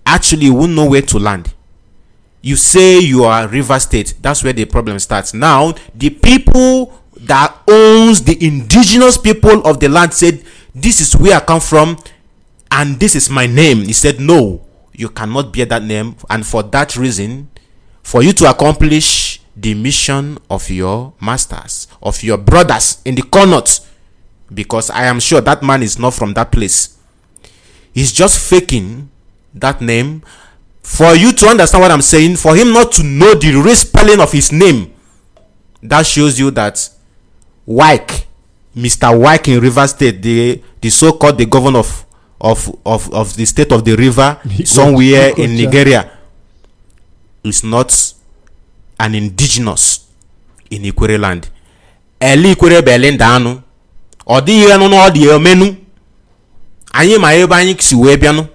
actually you won't know where to land. You say you are River State, that's where the problem starts. Now, the people that owns the indigenous people of the land said, this is where I come from and this is my name. He said, no, you cannot bear that name, and for that reason, for you to accomplish the mission of your masters, of your brothers in the corners, because I am sure that man is not from that place, he's just faking that name for you to understand what I'm saying, for him not to know the real spelling of his name. That shows you that Mr. Wike in River State, the so-called the governor of the state of the river somewhere in Nigeria, is not an indigenous in Ikwere land. Eli Ikwere belendanu odi yenu no odi emenu anyi ma ebe anyi si we bia no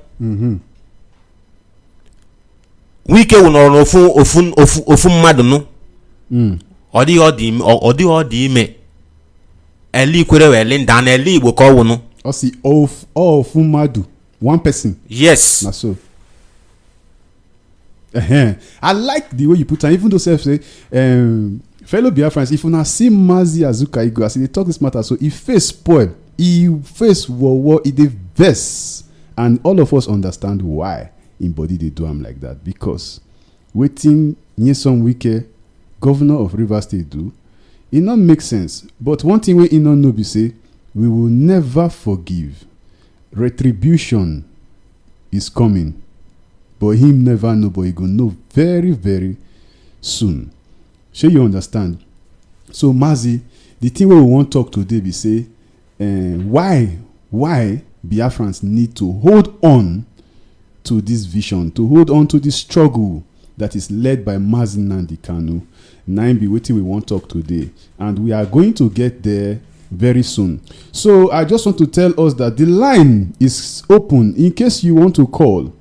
Wike wonoro ofu mmadu no odi ime Eli Ikwere belendanu eli Igbo ko wo no osi ofu mmadu, one person. Yes, na so. I like the way you put it, even though self say fellow Biafrans, if you not see Mazi Azuka Igwe as they talk this matter, so if face spoil, he face war, he dey vex, and all of us understand why in body they do him like that, because waiting Nyesom Wike, governor of River State, do it not make sense. But one thing we in not know be say we will never forgive. Retribution is coming. But him never know, but he go know very, very soon. Sure you understand? So Mazi, the thing we want to talk today be say, why Biafrans need to hold on to this vision, to hold on to this struggle that is led by Mazi Nnamdi Kanu. Nine be waiting we want talk today, and we are going to get there very soon. So I just want to tell us that the line is open in case you want to call.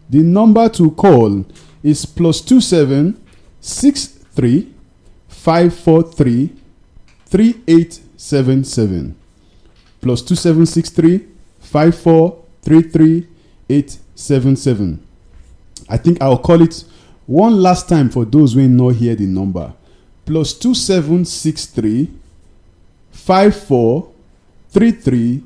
The number to call is +27 63 543 3877. +2763 5433 877. I think I'll call it one last time for those who not hear the number. +2763 5433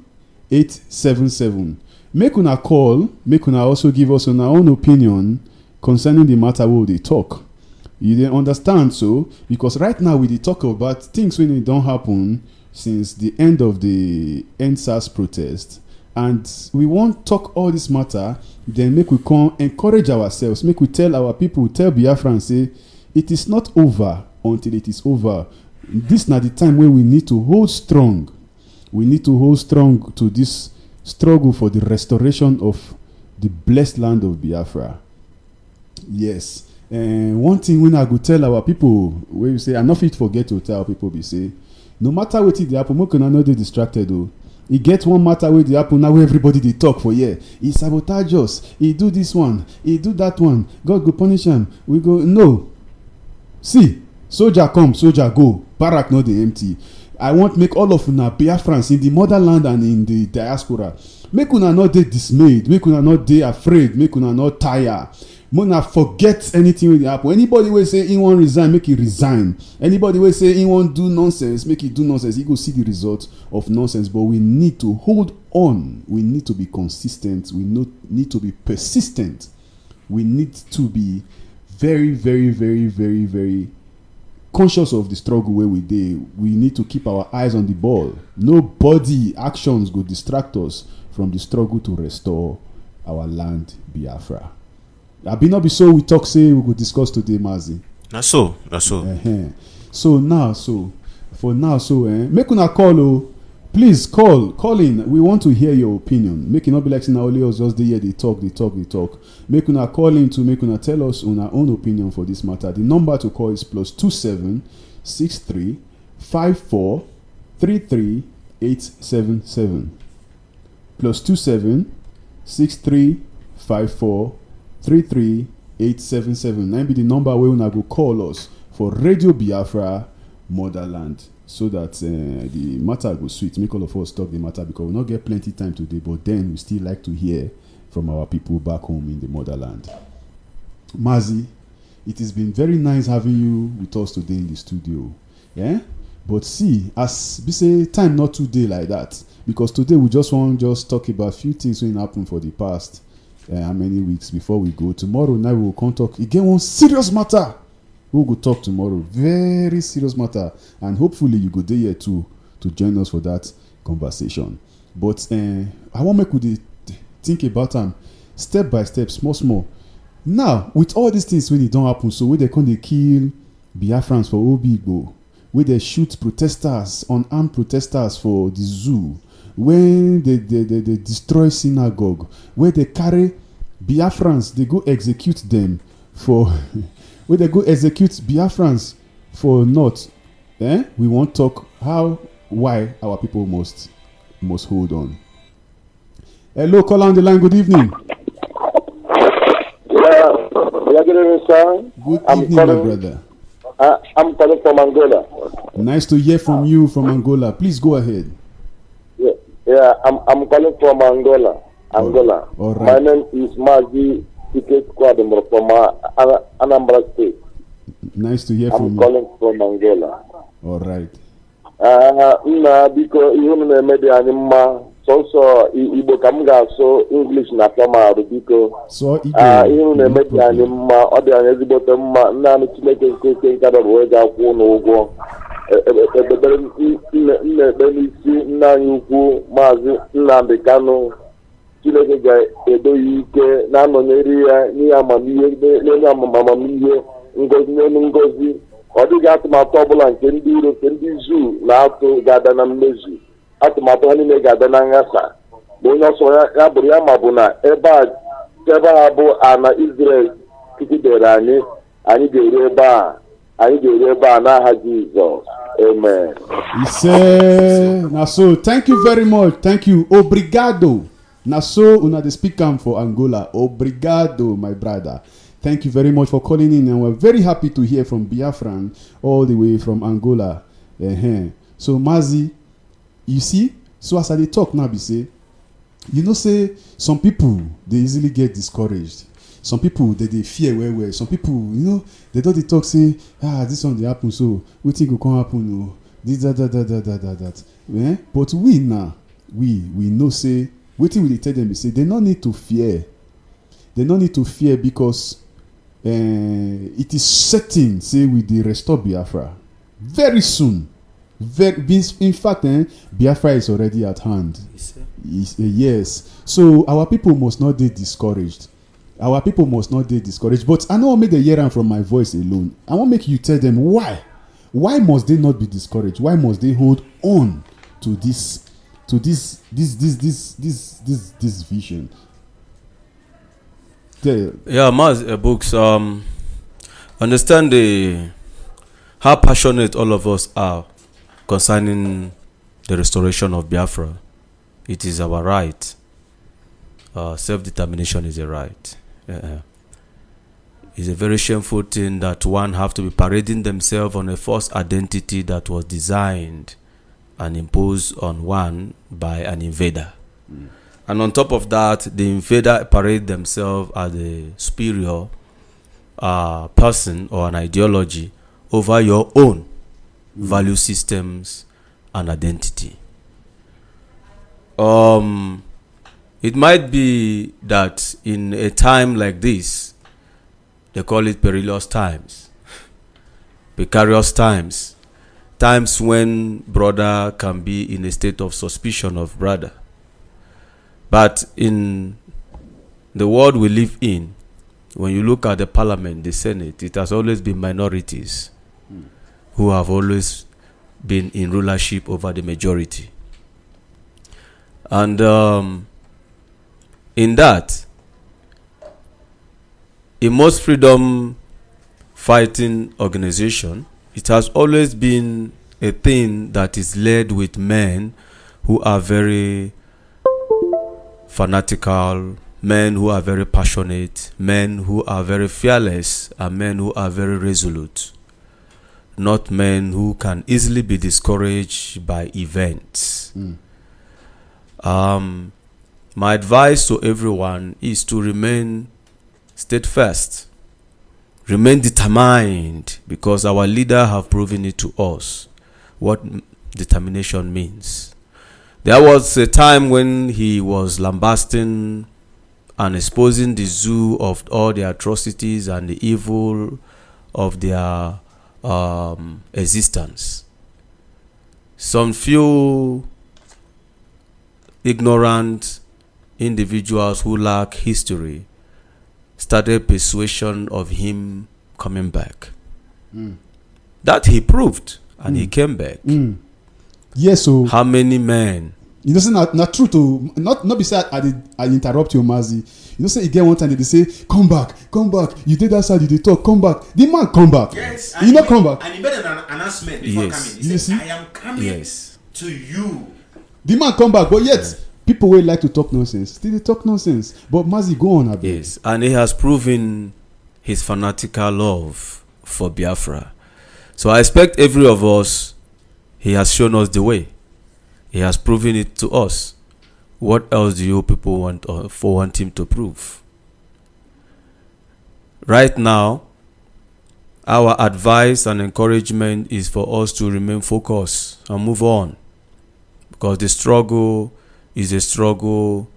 877. Make una call, make una also give us our own opinion concerning the matter we they talk. You didn't understand, so because right now we dey talk about things when it don't happen since the end of the NSAS protest, and we won't talk all this matter. Then make we come encourage ourselves, make we tell our people, tell Biafra, say it is not over until it is over. This is not the time where we need to hold strong. We need to hold strong to this struggle for the restoration of the blessed land of Biafra. Yes. And one thing when I go tell our people, where we say, I not fit forget to tell people, we say, no matter what it happen, make una no dey distracted though. He get one matter where the happen now where everybody they talk for yeah. He sabotage us. He do this one. He do that one. God go punish him. We go no. See, soldier come, soldier go. Barrack not the empty. I want make all of una Biafrans in the motherland and in the diaspora. Make una not dey dismayed. Make una not dey afraid. Make una not tired. Mona forget anything will happen. Anybody will say he won't resign, make he resign. Anybody will say he won't do nonsense, make he do nonsense. He go see the result of nonsense. But we need to hold on. We need to be consistent. We need to be persistent. We need to be very, very, very, very, very conscious of the struggle where we dey. We need to keep our eyes on the ball. Nobody actions go distract us from the struggle to restore our land, Biafra. I be not be so we talk say we could discuss today, Mazi. That's so. So now, make una call, oh. Please call in. We want to hear your opinion. Make it not be like saying only us just the year they talk. Make una call in to make una tell us on our own opinion for this matter. The number to call is +27 63 54 33 877. +27 63 54 33877. That be the number where una go call us for Radio Biafra Motherland, so that the matter go sweet. Make all of us talk the matter because we not get plenty time today, but then we still like to hear from our people back home in the motherland. Mazi, it has been very nice having you with us today in the studio. Yeah, but see, as we say, time not today like that, because today we just want talk about a few things that happened for the past. How many weeks before we go tomorrow night we will come talk again one serious matter. We will talk tomorrow, very serious matter, and hopefully you go there here too to join us for that conversation. But I want make we think about them step by step, small. Now with all these things when it don't happen, so where they come they kill Biafrans for Obigbo, where they shoot protesters, unarmed protesters for the zoo, when they destroy synagogue, where they carry Biafrans, they go execute them for where they go execute Biafrans for not. We won't talk why our people must hold on. Hello, call on the line. Good evening. Yeah, good evening, sir. Good evening, my brother. I'm calling from Angola. Nice to hear from you from Angola. Please go ahead. Yeah, I'm calling from Angola. All right. My name is Mazi Ticket Kwadimro from Anambra State. Nice to hear from you. I'm calling from Angola. All right. Because you know maybe anima so Igbo kam ga so English na kama biko. So Igbo. You know maybe anima ọ dị anya ezigbo mma nna anyị Chineke nke nkada bụ wee ga-akwụ n'ụgwọ. Nne n'isi nna anyị ukwu Maazị Nnamdi Kanu Chineke ga-edo ya ike na-anọnyere ya n'ihe amamihe ngozi n'elu ngozi. Ọ dịghị atụmatụ ọbụla nke ndị iro nke ndị zuu na-atụ ga-ada na mmezu. Atụmatụ ha niile ga-ada na nghasa. Ma onye ọsọ ya bụrụ ya ma bụ na ebe ha bụ ana Israel kigidere anyị ga-eru ebe a anyị ga-eri ebe a n'aha Jizọs. Amen. He said, now so thank you very much. Thank you. Obrigado. Now so una dey speak am for Angola. Obrigado, my brother. Thank you very much for calling in, and we're very happy to hear from Biafran all the way from Angola. So Mazi, you see, so as I dey talk now, be say, you know, say some people they easily get discouraged. Some people they fear where. Some people, you know, they don't talk say, this one dey happen, so wetin go come happen? Oh, this that. Yeah? But we now, we know say wetin we dey tell them is say they no need to fear. They no need to fear because it is certain say we dey restore Biafra very soon. In fact, Biafra is already at hand. Yes. So our people must not be discouraged. But I don't want to make the hear from my voice alone. I want to make you tell them why. Why must they not be discouraged? Why must they hold on to this vision? Yeah, Maz, books. Understand how passionate all of us are concerning the restoration of Biafra. It is our right. Self-determination is a right. It's a very shameful thing that one have to be parading themselves on a false identity that was designed and imposed on one by an invader. And on top of that, the invader parade themselves as a superior person or an ideology over your own value systems and identity. It might be that in a time like this, they call it perilous times, precarious times, times when brother can be in a state of suspicion of brother. But in the world we live in, when you look at the parliament, the Senate, it has always been minorities who have always been in rulership over the majority. And in that, in most freedom fighting organization, it has always been a thing that is led with men who are very fanatical, men who are very passionate, men who are very fearless, and men who are very resolute. Not men who can easily be discouraged by events. My advice to everyone is to remain steadfast, remain determined, because our leader have proven it to us what determination means. There was a time when he was lambasting and exposing the zoo of all the atrocities and the evil of their existence. Some few ignorant individuals who lack history started persuasion of him coming back. That he proved, and he came back. Yes, so how many men? You know, say not true to not be said. I interrupt you, Mazi. You know, say again one time they say, come back. You did that side, you did talk, come back. The man come back. Yes, you not come back. And he made an announcement before coming. He said, I am coming to you. The man come back, but yet people will like to talk nonsense. Still they talk nonsense. But Mazi, go on a bit. Yes, and he has proven his fanatical love for Biafra. So I expect every of us, he has shown us the way. He has proven it to us. What else do you people want him to prove? Right now, our advice and encouragement is for us to remain focused and move on. Because the struggle is a struggle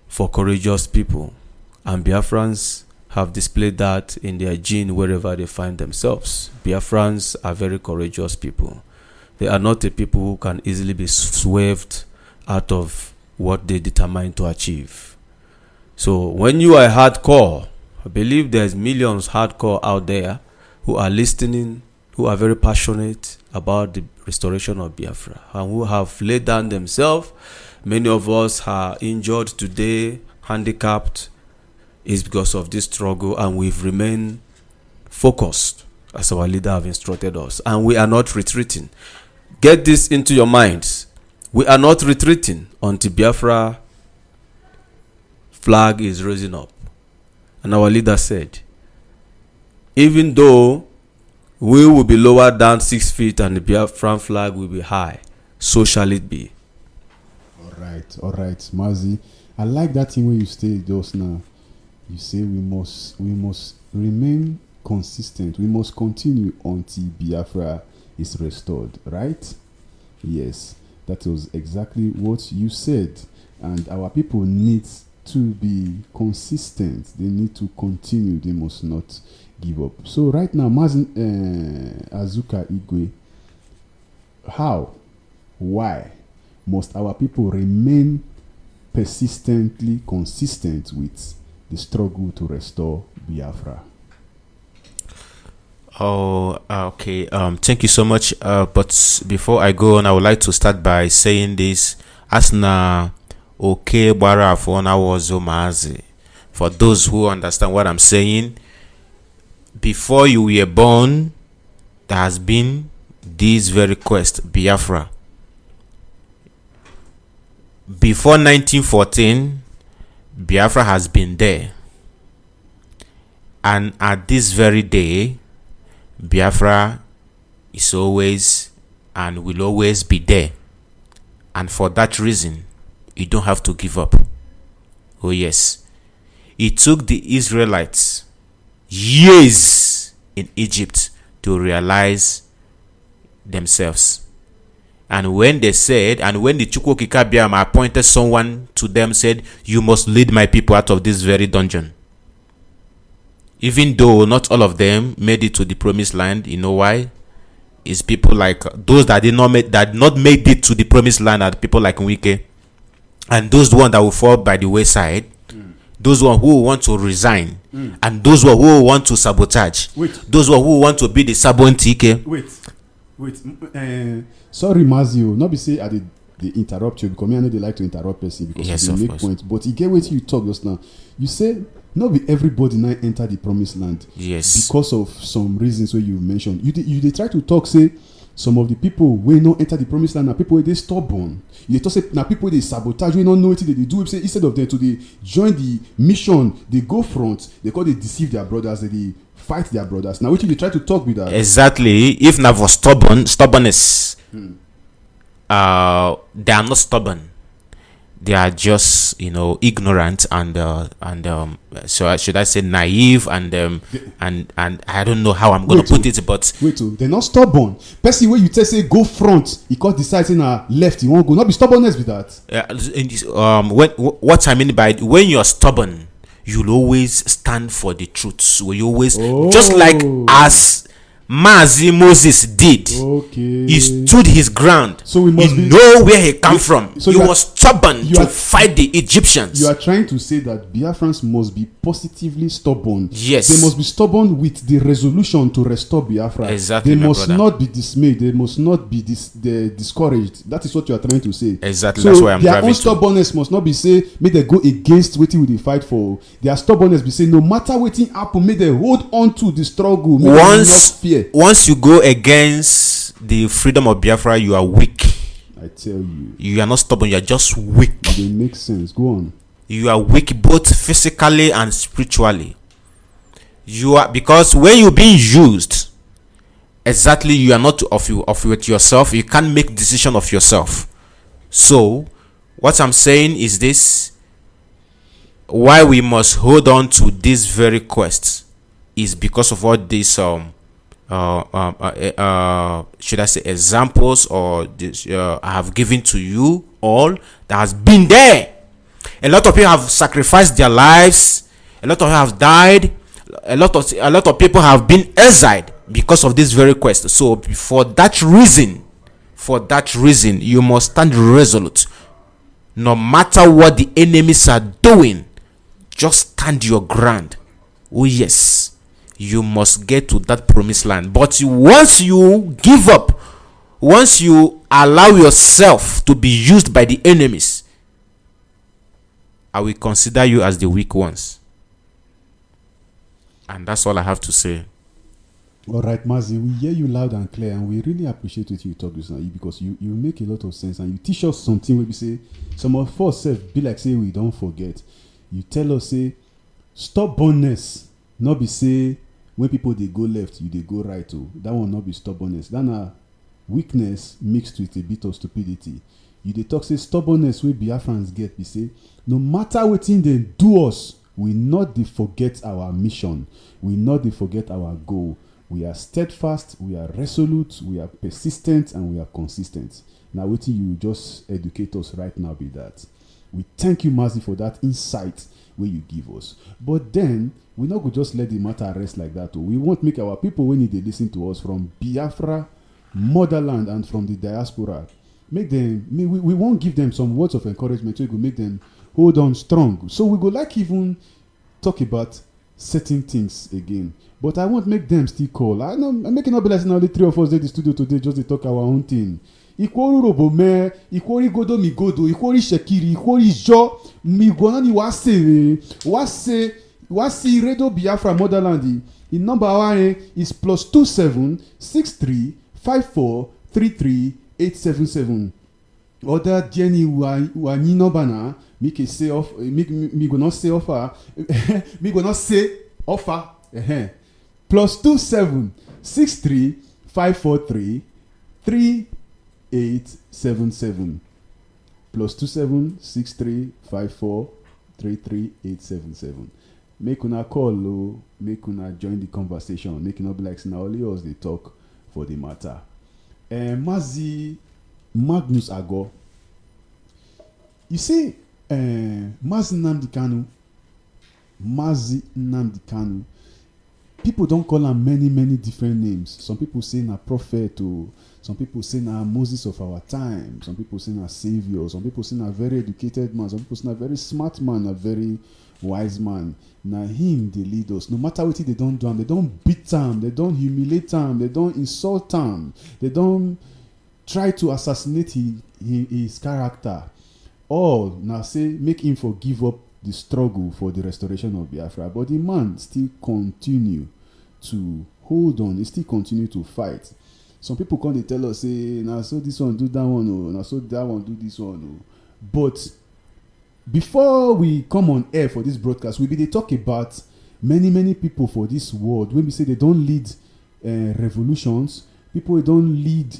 for courageous people. And Biafrans have displayed that in their gene wherever they find themselves. Biafrans are very courageous people. They are not a people who can easily be swerved out of what they determine to achieve. So when you are hardcore, I believe there's millions hardcore out there who are listening, who are very passionate about the restoration of Biafra, and who have laid down themselves. Many of us are injured today, handicapped, is because of this struggle, and we've remained focused as our leader have instructed us, and we are not retreating. Get this into your minds. We are not retreating until Biafra flag is raising up. And our leader said, even though we will be lower than 6 feet and the Biafran flag will be high, so shall it be. All right, Mazi. I like that thing where you stay just now. You say we must remain consistent. We must continue until Biafra is restored, right? Yes, that was exactly what you said. And our people need to be consistent. They need to continue. They must not give up. So right now, Mazin Azuka Igwe, how, why must our people remain persistently consistent with the struggle to restore Biafra? Oh, okay. Thank you so much. But before I go on, I would like to start by saying this. Asna okay bara for mazi. For those who understand what I'm saying, before you were born, there has been this very quest, Biafra. Before 1914, Biafra has been there. And at this very day, Biafra is always and will always be there. And for that reason, you don't have to give up. Oh yes. It took the Israelites years in Egypt to realize themselves. And when they said, and when the Chukwokikabiam appointed someone to them, said, you must lead my people out of this very dungeon. Even though not all of them made it to the promised land, you know why? It's people like those that did not make it to the promised land are people like Nwike, and those ones that will fall by the wayside, those ones who want to resign, and those ones who want to sabotage, those ones who want to be the Sabon Wait, sorry, Mazio, not be say I did they interrupt you because I know they like to interrupt person because yes, they make course. points. But you get what you talk just now. You say not be everybody now enter the promised land. Yes. Because of some reasons where you mentioned. You try to talk say some of the people will not enter the promised land. Now people they stubborn. You talk say now people they sabotage. We don't know what they do. Say instead of them to they join the mission, they go front. They call they deceive their brothers. They fight their brothers. Now which they try to talk with that. Exactly. If not for stubbornness, they are not stubborn. They are just ignorant and so should I say naive and I don't know how I'm gonna put it, but they're not stubborn. Person where you say go front, he cause decide saying left, he won't go. Not be stubbornness with that. What I mean by when you're stubborn, you'll always stand for the truth. Will you always just like as Mazi Moses did. Okay. He stood his ground. So we must know where he come from. So he was stubborn to fight the Egyptians. You are trying to say that Biafrans must be positively stubborn. Yes. They must be stubborn with the resolution to restore Biafra. Exactly. They must not be dismayed. They must not be discouraged. That is what you are trying to say. Exactly. So that's why I'm their driving own stubbornness must not be say make they go against what they fight for. Their stubbornness be say no matter what happen, make they hold on to the struggle. Make they not fear. Once you go against the freedom of Biafra, you are weak. I tell you. You are not stubborn, you are just weak. It makes sense. Go on. You are weak both physically and spiritually. You are, because when you're being used, exactly you are not of with yourself. You can't make decision of yourself. So what I'm saying is this: why we must hold on to this very quest is because of all these should I say examples or this, I have given to you all that has been there. A lot of people have sacrificed their lives. A lot of people have died. A lot of people have been exiled because of this very quest. So for that reason, you must stand resolute. No matter what the enemies are doing, just stand your ground. Oh yes. You must get to that promised land. But once you give up, once you allow yourself to be used by the enemies, I will consider you as the weak ones. And that's all I have to say. All right, Mazi, we hear you loud and clear, and we really appreciate what you talk this now because you make a lot of sense and you teach us something where we say some of us be like say we don't forget. You tell us say stubbornness, not be say when people they go left, you they go right. Oh, that will not be stubbornness. That na weakness mixed with a bit of stupidity. You they talk say stubbornness where Biafrans get. We say no matter what thing they do us, we not they forget our mission. We not they forget our goal. We are steadfast, we are resolute, we are persistent, and we are consistent. Now, what you just educate us right now be that. We thank you, Mazi, for that insight where you give us. But then, we not go just let the matter rest like that. We won't make our people when they listen to us from Biafra, motherland, and from the diaspora. Make them, we won't give them some words of encouragement so we will make them hold on strong. So we go like even talk about certain things again. But I won't make them still call. I know I'm making up like only 3 of us in the studio today just to talk our own thing. Ikwori Robome, Ikwori Godo Migodo, Ikwori Shekiri, Ikwori Jo, Migonani Wase Radio Biafra Motherland. In number one is +27 63 54 33 877. Other Jenny Wanino Bana, make say off, me go not say offer, me go not say offer. +27 63 543 3877. +27 63 54 33877. Make una call, make una join the conversation. Make una be like now only us they talk for the matter. Mazi Magnus Ago. You see, Mazi Nnamdi Kanu. People don't call him many different names. Some people say na prophet, or some people say na Moses of our time. Some people say na savior. Some people say na very educated man. Some people say na very smart man, a very wise man. Na him they lead us. No matter what they don't do, they don't beat him, they don't humiliate him, they don't insult him, they don't try to assassinate his character. All now say make him give up the struggle for the restoration of Biafra. But the man still continue to hold on. He still continue to fight. Some people come they tell us say now so this one do that one, or now so that one do this one. Oh. But before we come on air for this broadcast, we be they talk about many people for this world. When we say they don't lead revolutions, people don't lead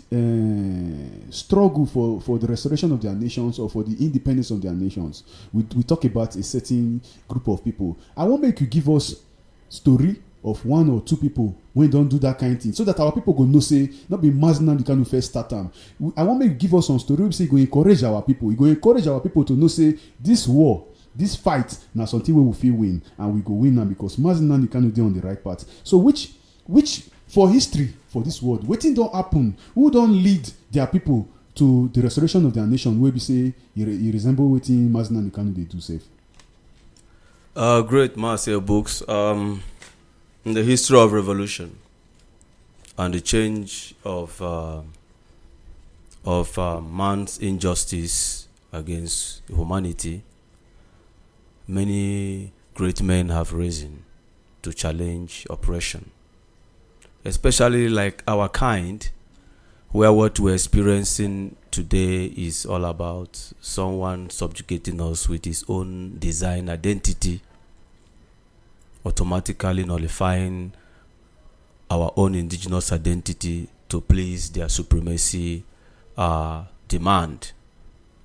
struggle for the restoration of their nations or for the independence of their nations. We talk about a certain group of people. I want make you give us story of 1 or 2 people when don't do that kind of thing, so that our people go know say not be Mazna the kind of first start time. I want make you give us some story. We say go encourage our people. We go encourage our people to know say this war, this fight, now something we will feel win, and we go win now because Mazna the kind of on the right path. So which for history for this world, wetin don't happen? Who don't lead their people to the restoration of their nation? Where we say you resemble wetin Mazna the kind of they do safe. Great Marcel books. In the history of revolution and the change of man's injustice against humanity, many great men have risen to challenge oppression, especially like our kind, where what we're experiencing today is all about someone subjugating us with his own design identity, automatically nullifying our own indigenous identity to please their supremacy demand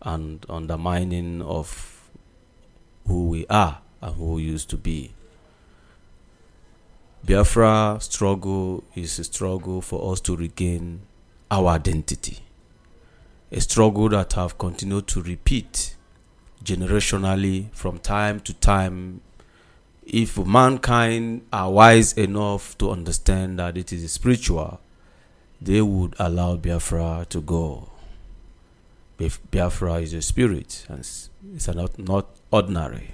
and undermining of who we are and who we used to be. Biafra struggle is a struggle for us to regain our identity, a struggle that have continued to repeat generationally from time to time. If mankind are wise enough to understand that it is spiritual, they would allow Biafra to go. Biafra is a spirit, and it's not ordinary.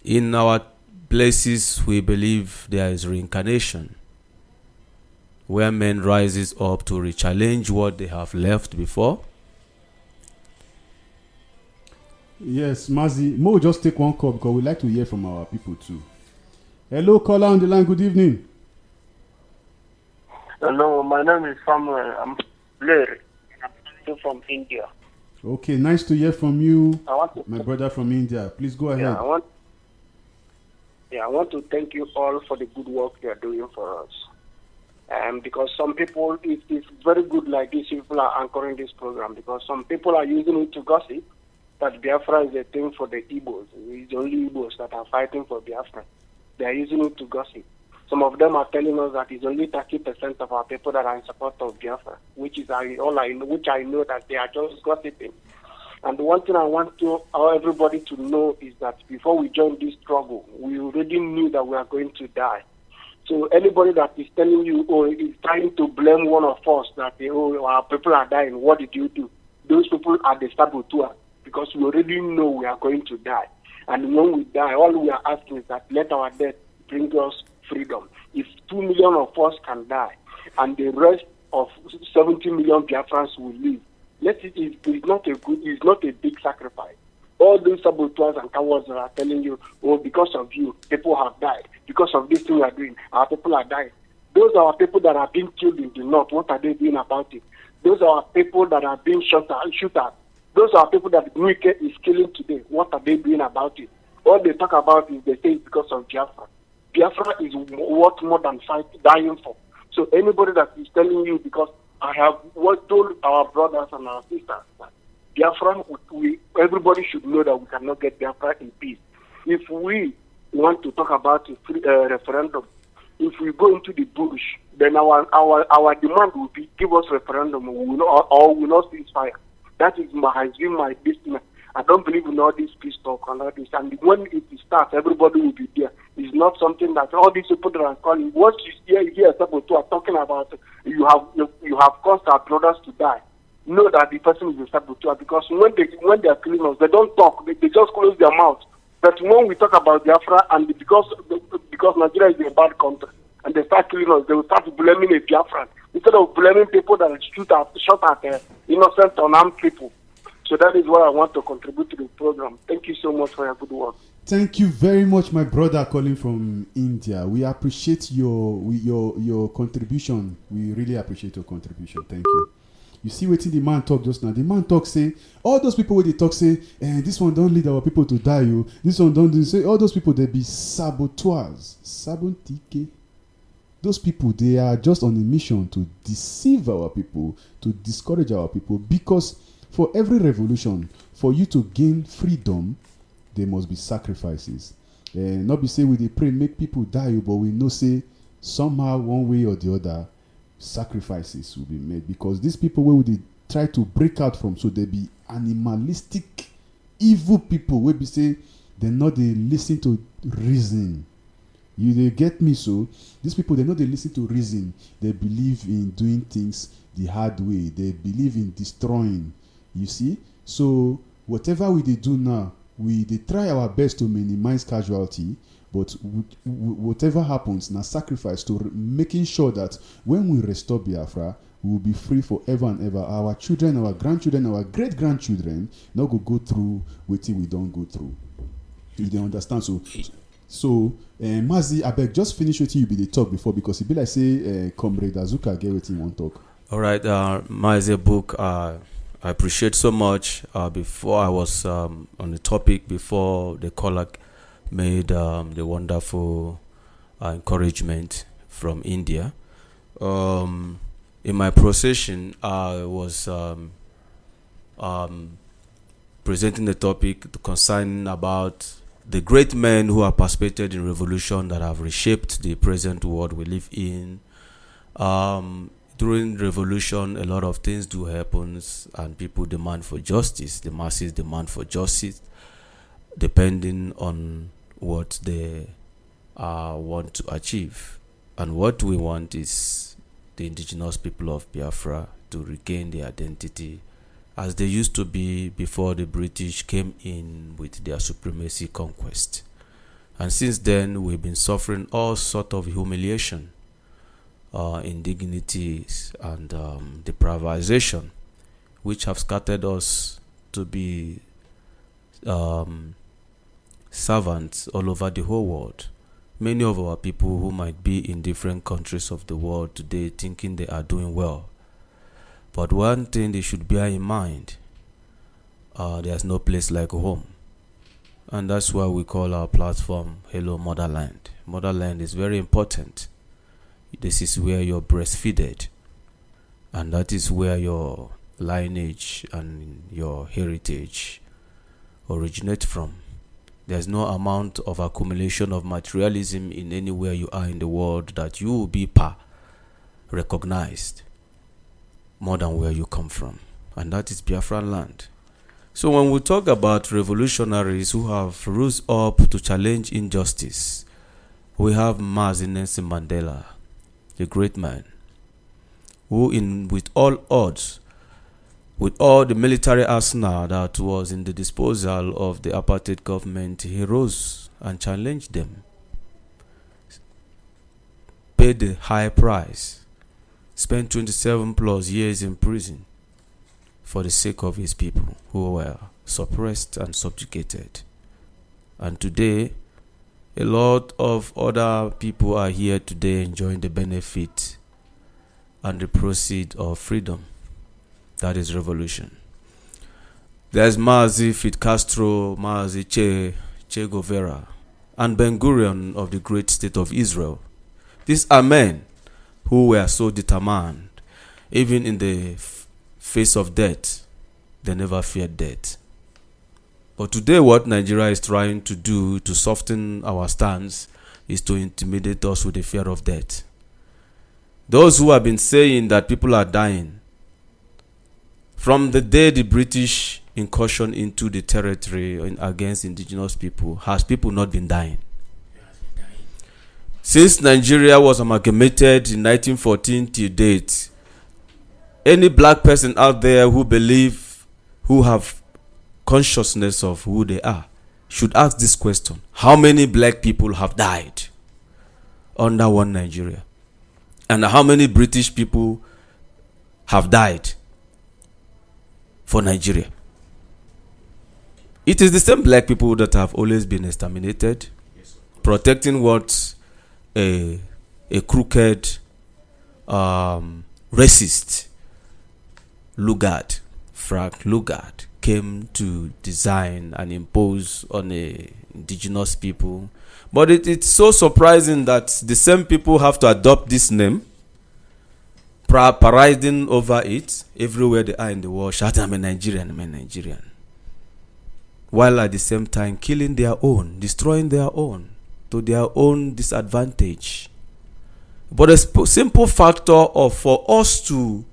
In our places, we believe there is reincarnation, where men rises up to re-challenge what they have left before. Yes, Mazi. Mo just take one call because we like to hear from our people too. Hello, caller on the line. Good evening. Hello, my name is Samuel. I'm Larry. I'm from India. Okay, nice to hear from you, I want to, my brother from India. Please go ahead. I want to thank you all for the good work you are doing for us. Because some people, it's very good like these people are anchoring this program, because some people are using it to gossip that Biafra is a thing for the Igbos. It's only Igbos that are fighting for Biafra. They are using it to gossip. Some of them are telling us that it's only 30% of our people that are in support of Biafra, which I know that they are just gossiping. And one thing I want everybody to know is that before we joined this struggle, we already knew that we are going to die. So anybody that is telling you, is trying to blame one of us that, our people are dying, what did you do? Those people are the saboteurs, because we already know we are going to die. And when we die, all we are asking is that let our death bring us freedom. If 2 million of us can die, and the rest of 70 million Biafrans will live, it's not a big sacrifice. All those saboteurs and cowards that are telling you, because of you, people have died. Because of this thing we are doing, our people are dying. Those are our people that are being killed in the north. What are they doing about it? Those are our people that are being shot at. Those are people that Wike is killing today. What are they doing about it? All they talk about is they say it's because of Biafra. Biafra is worth more than dying for. So anybody that is telling you, because I have told our brothers and our sisters that Biafra, everybody should know that we cannot get Biafra in peace. If we want to talk about a referendum, if we go into the bush, then our demand will be give us referendum, we will not cease fire. That has been my business. I don't believe in all this peace talk and all this. And when it starts, everybody will be there. It's not something that all these people that are calling. Once you hear people who are talking about, you have caused our brothers to die. Know that the person is a saboteur, because when they are killing us, they don't talk. They just close their mouth. But when we talk about Biafra, and because Nigeria is a bad country, and they start killing us, they will start blaming a Biafran instead of blaming people that shot at innocent, unarmed people. So that is what I want to contribute to the program. Thank you so much for your good work. Thank you very much, my brother calling from India. We appreciate your contribution. We really appreciate your contribution. Thank you. You see what the man talk just now. The man talk say, all those people where they talk say, this one don't lead our people to die. This one don't do. Say all those people, they be saboteurs. Sabontike. Those people, they are just on a mission to deceive our people, to discourage our people, because for every revolution, for you to gain freedom, there must be sacrifices. Not be say we dey pray make people die, but we know say somehow one way or the other sacrifices will be made, because these people wey we dey try to break out from, so they be animalistic, evil people wey be say they no dey listen to reason. You dey get me? So these people, they no dey listen to reason. They believe in doing things the hard way. They believe in destroying. You see? So whatever we dey do now, we dey try our best to minimize casualty, but whatever happens, na sacrifice to making sure that when we restore Biafra, we will be free forever and ever. Our children, our grandchildren, our great-grandchildren no go through wetin we don go through. You dey understand? So Mazi, abeg just finish wetin you be dey talk before, because e be like say Comrade Azuka get wetin he wan talk. All right, Mazi book, I appreciate so much. Before I was on the topic, before the caller made the wonderful encouragement from India. In my procession, I was presenting the topic concerning about the great men who have participated in revolution that have reshaped the present world we live in. During revolution, a lot of things do happen, and people demand for justice. The masses demand for justice, depending on what they want to achieve. And what we want is the indigenous people of Biafra to regain their identity as they used to be before the British came in with their supremacy conquest. And since then, we've been suffering all sort of humiliation, indignities, and deprivation, which have scattered us to be servants all over the whole world. Many of our people who might be in different countries of the world today thinking they are doing well. But one thing they should bear in mind, there's no place like home. And that's why we call our platform Hello Motherland. Motherland is very important. This is where you're breastfeeded. And that is where your lineage and your heritage originate from. There's no amount of accumulation of materialism in anywhere you are in the world that you will be recognized more than where you come from. And that is Biafra land. So when we talk about revolutionaries who have rose up to challenge injustice, we have Mazi Nelson Mandela, the great man, who with all odds, with all the military arsenal that was in the disposal of the apartheid government, he rose and challenged them, paid the high price, spent 27 plus years in prison for the sake of his people who were suppressed and subjugated. And today, a lot of other people are here today enjoying the benefit and the proceed of freedom. That is revolution. There's Mazi Fidel Castro, Mazi Che Guevara, and Ben Gurion of the great state of Israel. These are men who were so determined, even in the face of death, they never feared death. But today what Nigeria is trying to do to soften our stance is to intimidate us with the fear of death. Those who have been saying that people are dying, from the day the British incursion into the territory against indigenous people, has people not been dying? Since Nigeria was amalgamated in 1914 till date, any black person out there who have consciousness of who they are, should ask this question: how many black people have died under one Nigeria? And how many British people have died for Nigeria? It is the same black people that have always been exterminated, protecting what a crooked, racist Frank Lugard came to design and impose on the indigenous people. But it's so surprising that the same people have to adopt this name, parading over it everywhere they are in the world, shouting, I'm a Nigerian, I'm a Nigerian. While at the same time killing their own, destroying their own, to their own disadvantage. But a simple factor for us to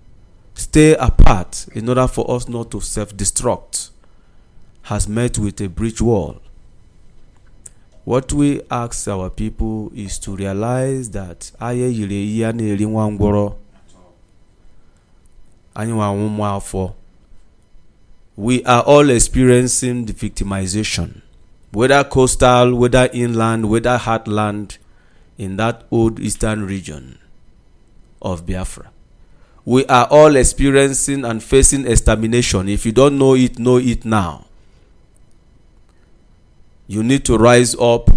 stay apart in order for us not to self-destruct has met with a breach wall. What we ask our people is to realize that we are all experiencing the victimization, whether coastal, whether inland, whether heartland, in that old eastern region of Biafra. We are all experiencing and facing extermination. If you don't know it now. You need to rise up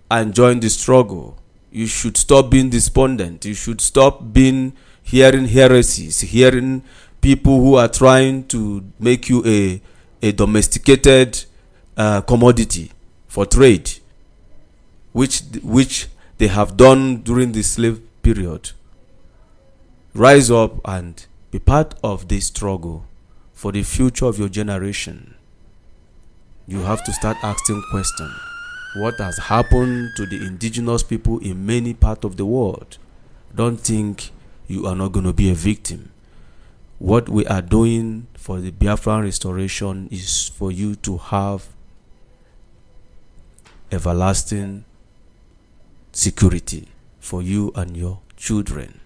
and join the struggle. You should stop being despondent. You should stop hearing heresies, hearing people who are trying to make you a domesticated commodity for trade, which they have done during the slave period. Rise up and be part of this struggle for the future of your generation. You have to start asking questions. What has happened to the indigenous people in many parts of the world? Don't think you are not going to be a victim. What we are doing for the Biafran restoration is for you to have everlasting security for you and your children.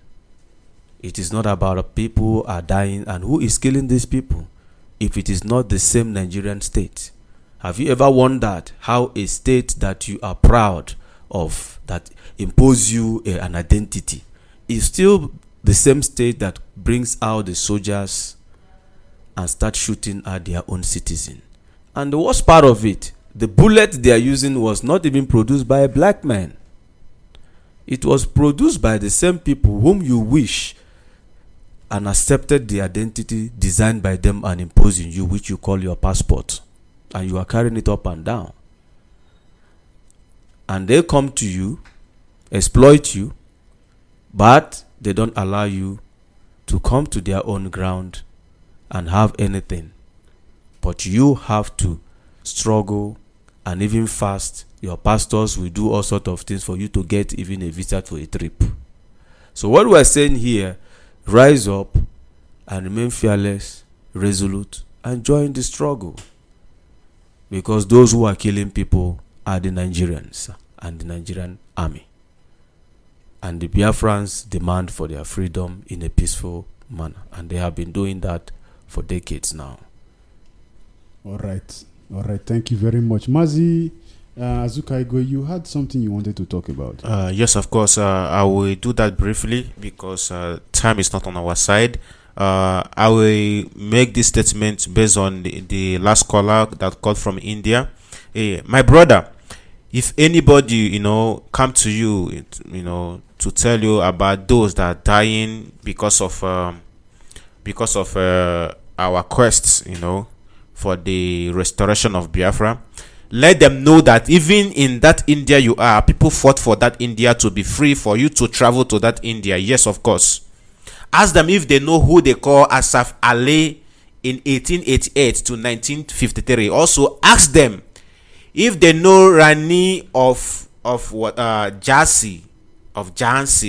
It is not about people are dying and who is killing these people if it is not the same Nigerian state. Have you ever wondered how a state that you are proud of, that imposes you an identity, is still the same state that brings out the soldiers and start shooting at their own citizens? And the worst part of it, the bullet they are using was not even produced by a black man. It was produced by the same people whom you wish and accepted the identity designed by them and imposed in you, which you call your passport, and you are carrying it up and down. And they come to you, exploit you, but they don't allow you to come to their own ground and have anything. But you have to struggle and even fast. Your pastors will do all sorts of things for you to get even a visa for a trip. So what we're saying here, rise up and remain fearless, resolute, and join the struggle. Because those who are killing people are the Nigerians and the Nigerian army. And the Biafrans demand for their freedom in a peaceful manner. And they have been doing that for decades now. All right. Thank you very much. Mazi Azuka Igwe, you had something you wanted to talk about. Yes, of course. I will do that briefly because time is not on our side. I will make this statement based on the last caller that called from India. My brother, if anybody, come to you, to tell you about those that are dying because of our quests, for the restoration of Biafra, let them know that even in that India you are, people fought for that India to be free for you to travel to that India. Yes, of course. Ask them if they know who they call Asaf Ali in 1888 to 1953. Also, ask them if they know Rani of Jhansi,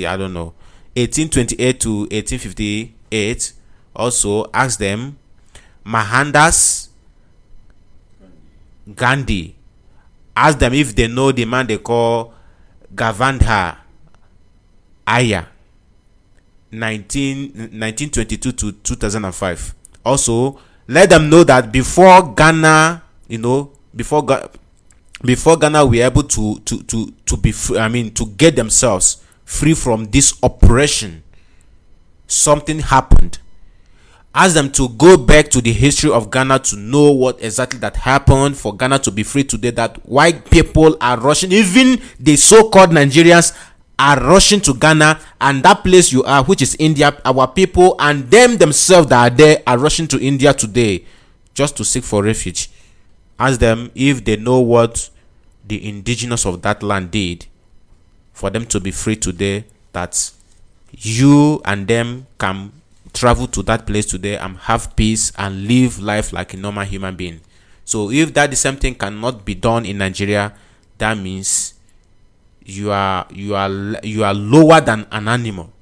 I don't know, 1828 to 1858. Also, ask them Mohandas Gandhi. Ask them if they know the man they call Gavandhar Aya, 1922 to 2005. Also, let them know that before Ghana, before Ghana were able to be free, to get themselves free from this oppression, something happened. Ask them to go back to the history of Ghana to know what exactly that happened for Ghana to be free today. That white people are rushing, even the so-called Nigerians are rushing to Ghana, and that place you are, which is India, our people and them themselves that are there are rushing to India today just to seek for refuge. Ask them if they know what the indigenous of that land did for them to be free today, that you and them can travel to that place today and have peace and live life like a normal human being. So if that the same thing cannot be done in Nigeria, that means you are lower than an animal.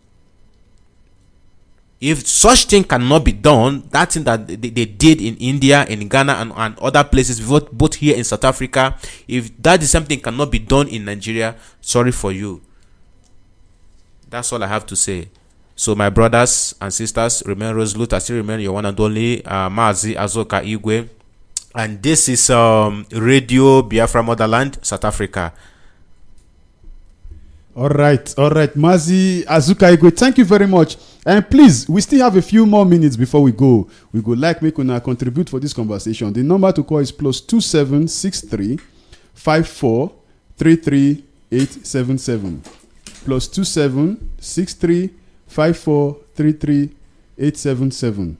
If such thing cannot be done, that thing that they did in India, in Ghana, and other places, both here in South Africa, if that is something cannot be done in Nigeria, sorry for you. That's all I have to say. So my brothers and sisters, remain resolute. I still remain your one and only Mazi Azuka Igwe, and this is Radio Biafra Motherland, South Africa. All right, Mazi Azuka Igwe, thank you very much. And please, we still have a few more minutes before we go. We go like make una contribute for this conversation. The number to call is +2763 54 33 877. +2763 54 33 877.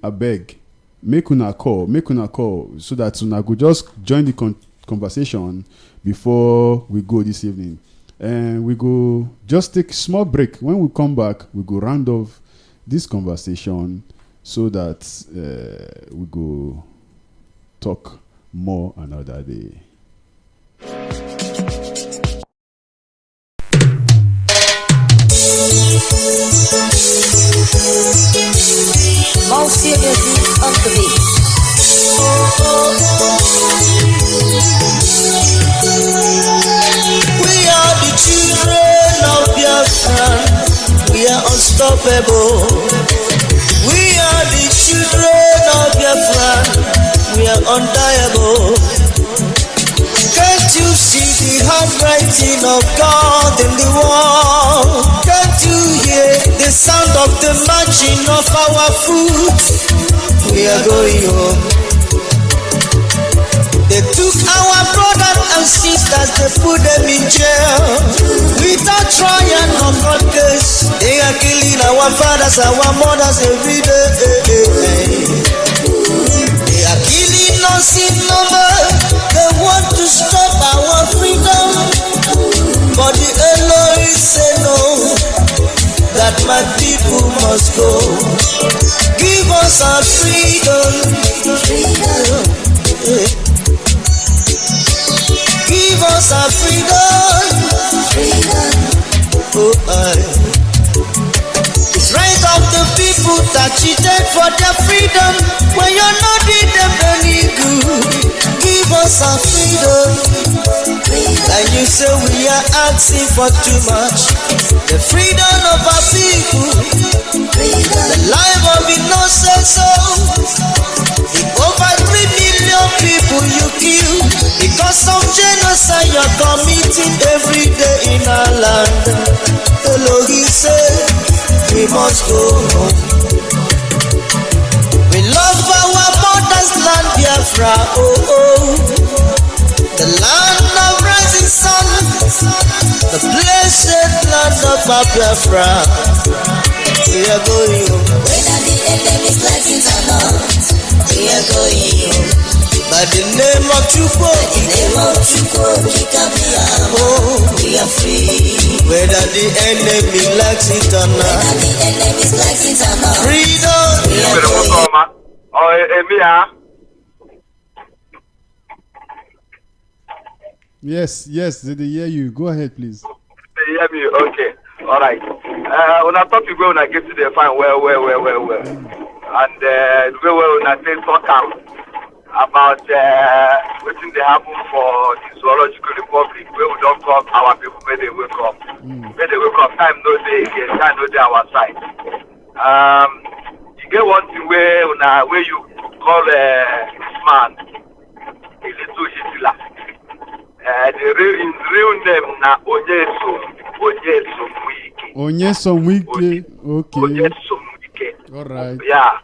I beg, make una call so that una go just join the conversation before we go this evening. And we go just take a small break. When we come back, we go round off this conversation so that we go talk more another day. More seriously on the beat. We are the children of Biafra. We are unstoppable. We are the children of Biafra. We are undeniable. Can't you see the handwriting of God in the wall? Can't you hear the sound of the marching of our foot? We are going home. They took our brothers and sisters, they put them in jail without trial or court case. They are killing our fathers, our mothers every day. They are killing us in number. They want to stop our freedom, but the HELLOW say no, that my people must go. Give us our freedom, give us our freedom, oh, it's right of the people that cheated for their freedom. When you're not doing them any good, give us our freedom. And you say we are asking for too much. The freedom of our people, the life of innocent souls. The over 3 million people you kill because of genocide you're committing every day in our land. HELLOW, he said, we must go home. We love our mother's land, Biafra, oh oh. The land of rising sun, the blessed land of our Biafra. We are going home. Whether the enemies like it or not, we are going home. By the name of Chukwu, oh, we are free. Whether the enemy likes it or not, freedom. We are going. Yes, did they hear you? Go ahead, please. They hear me? Okay. All right. When I talk to you, when I get to the fine, well. And the way when I say talk about what thing they happen for the zoological republic, where we don't call our people, where they wake up. Where they wake up, time no day again, time no day our side. You get one thing where you call man a little Hitler. The real name na Onyeso Mwike. Okay. Onyeso Mwike. All right. Yeah.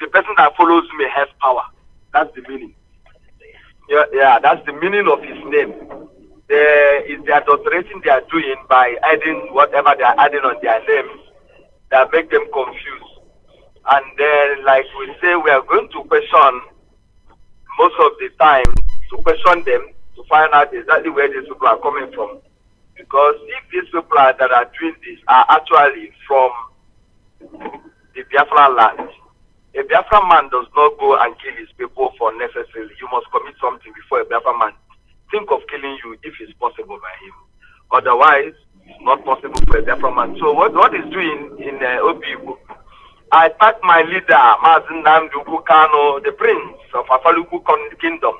The person that follows me has power. That's the meaning. Yeah, that's the meaning of his name. Is the adulterating they are doing by adding whatever they are adding on their names that make them confused. And then, like we say, we are going to question most of the time, to question them, to find out exactly where these people are coming from. Because if these people that are doing this are actually from the Biafra land, a Biafra man does not go and kill his people for necessarily. You must commit something before a Biafra man think of killing you if it's possible by him. Otherwise, it's not possible for a Biafra man. So what he's doing in Obibu, I packed my leader, Mazin Namduku Kano, the prince of Afaluku Kingdom,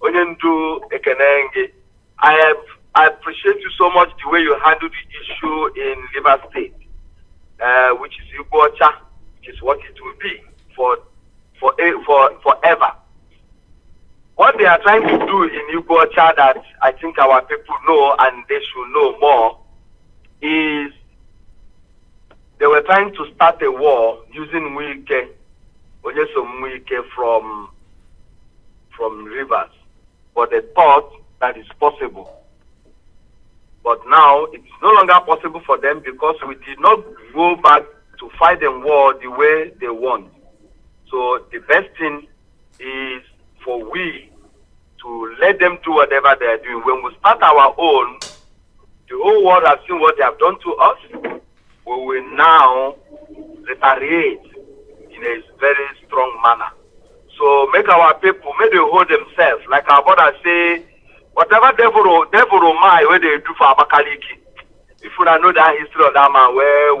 Onyendu Ekenenge. I appreciate you so much the way you handled the issue in River State, which is Ugocha, which is what it will be forever. What they are trying to do in Ugocha that I think our people know and they should know more is they were trying to start a war using Mwike, Onyeso Mwike from rivers. But they thought that is possible. But now it's no longer possible for them because we did not go back to fight the war the way they want. So the best thing is for we to let them do whatever they are doing. When we start our own, the whole world has seen what they have done to us. We will now retaliate in a very strong manner. So make our people, may they hold themselves. Like our brother say, whatever devil my where they do for Abakaliki. If we don't know that history of that man, where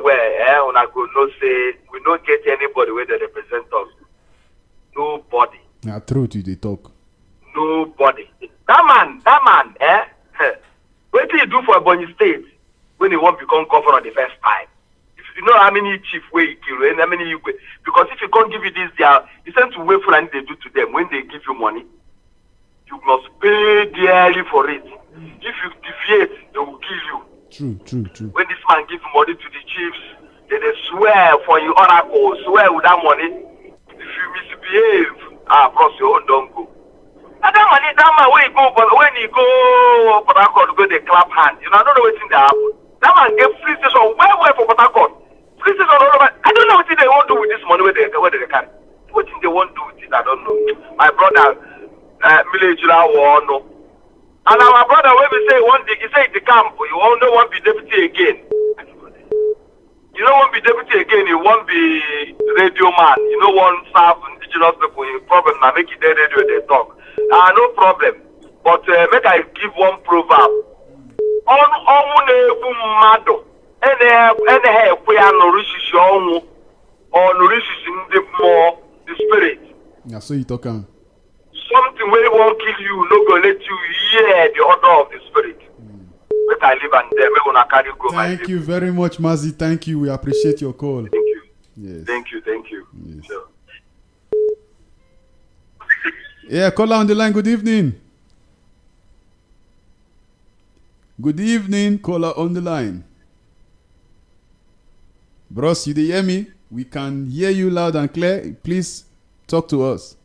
I go no say we don't get anybody where they represent us. Nobody. Now truth they talk. Nobody. That man, what did he do for Ebonyi State when he won't become governor the first time? If you know how many chief way he kill and how many you because if he can't give you this, you send to wait for and they do to them when they give you money. You must pay dearly for it. If you deviate, they will kill you. True. When this man gives money to the chiefs, they swear for you oracle, swear with that money. If you misbehave, bros, your own don't go. That man when he go, but when he go, Port Harcourt, go they clap hands. You know, I don't know what's in the happen. That man get free station where for Port Harcourt. Free station all over. I don't know what they want to do with this money where they carry. What thing they want to do with it, I don't know. My brother, Milejura no. And our brother, when we say one day, he say the camp, you won't know one be deputy again. You don't want to be deputy again, you won't be radio man. You don't want to serve indigenous people. You problem now, make it their radio, they talk. No problem. But make I give one proverb. The spirit. Yeah, so you talking. Something where won't kill you, no go let you hear the order of the spirit. Make I live and there, make una carry go. Thank you very much, Mazi. Thank you. We appreciate your call. Thank you. Yes. Thank you. Yes. Sure. Yeah, caller on the line. Good evening. Good evening, caller on the line. Bros, you dey hear me? We can hear you loud and clear. Please talk to us.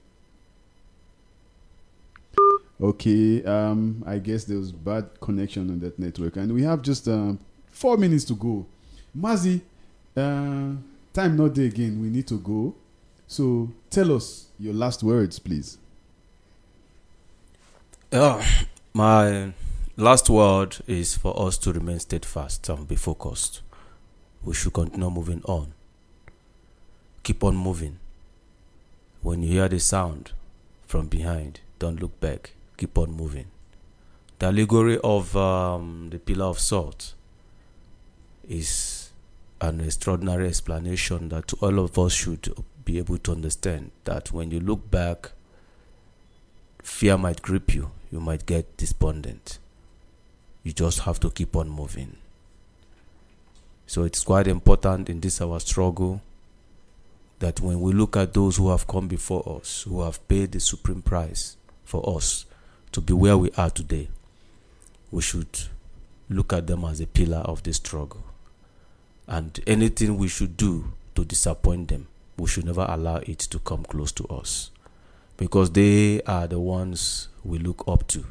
Okay, I guess there was bad connection on that network, and we have just 4 minutes to go. Mazi, time not there again. We need to go. So tell us your last words, please. My last word is for us to remain steadfast and be focused. We should continue moving on. Keep on moving. When you hear the sound from behind, don't look back. Keep on moving. The allegory of the pillar of salt is an extraordinary explanation that all of us should be able to understand, that when you look back, fear might grip you. You might get despondent. You just have to keep on moving. So it's quite important in this our struggle that when we look at those who have come before us, who have paid the supreme price for us to be where we are today, we should look at them as a pillar of this struggle. And anything we should do to disappoint them, we should never allow it to come close to us, because they are the ones we look up to.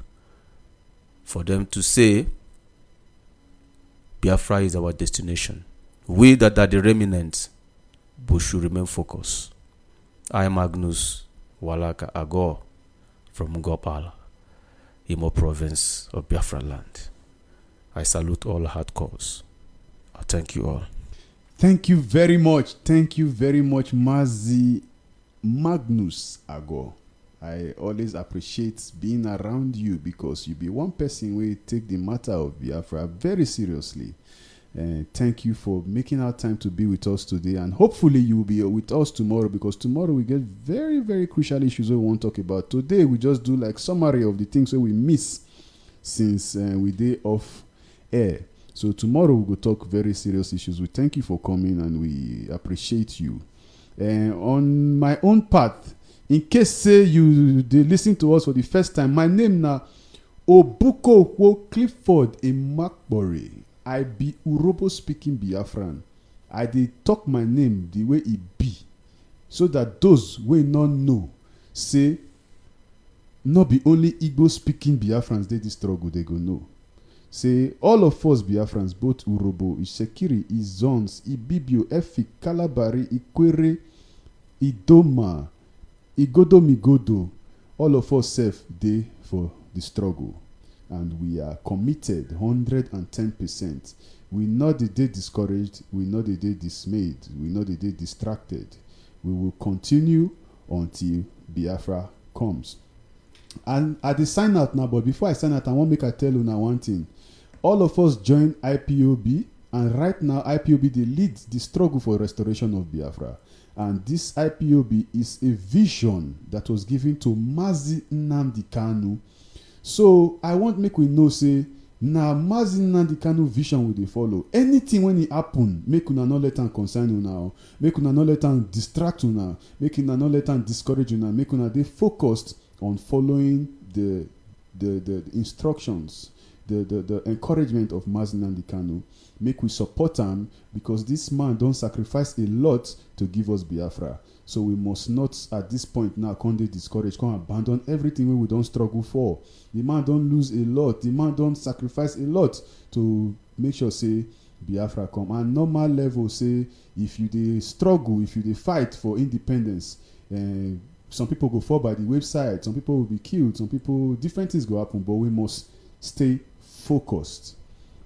For them to say, Biafra is our destination. We that are the remnants, we should remain focused. I am Magnus Walaka Agor from Ngopala, Imo province of Biafra land. I salute all hardcores. I thank you all. Thank you very much. Thank you very much, Mazi Magnus Agor. I always appreciate being around you, because you be one person who take the matter of Biafra very seriously. Thank you for making our time to be with us today, and hopefully you will be with us tomorrow, because tomorrow we get very, very crucial issues that we want to talk about. Today we just do like summary of the things that we miss since we day off air. So tomorrow we will talk very serious issues. We thank you for coming and we appreciate you. On my own part, in case say you they listen to us for the first time, my name na Obuko Clifford Imakbore. I be Urobo speaking Biafran. I dey talk my name the way it be, so that those wey not know say not be only Igbo speaking Biafrans they this struggle, they go know. Say all of us Biafrans, both Urobo, Isekiri, Izons, Ibibio, Efik, Kalabari, Ikwere, Idoma, Igodomigodo, all of us self dey for the struggle, and we are committed 110%. We not the day discouraged, we not the day dismayed, we not the day distracted. We will continue until Biafra comes. And I dey sign out now, but before I sign out, I want make I tell you now one thing. All of us join IPOB, and right now IPOB they lead the struggle for restoration of Biafra. And this IPOB is a vision that was given to Mazi Nnamdi Kanu. So I want make we know say na Mazi Nnamdi Kanu vision we dey follow. Anything when it happen, make una not let am concern una, make una not let am distract una, make una not let am discourage una, make una dey focused on following the instructions, the encouragement of Nnamdi Kanu. Make we support him, because this man don't sacrifice a lot to give us Biafra. So we must not at this point now come discourage, come abandon everything we don't struggle for. The man don't lose a lot. The man don't sacrifice a lot to make sure say Biafra come. And normal level say if you dey struggle, if you dey fight for independence, some people go fall by the website, some people will be killed, some people, different things go happen, but we must stay focused.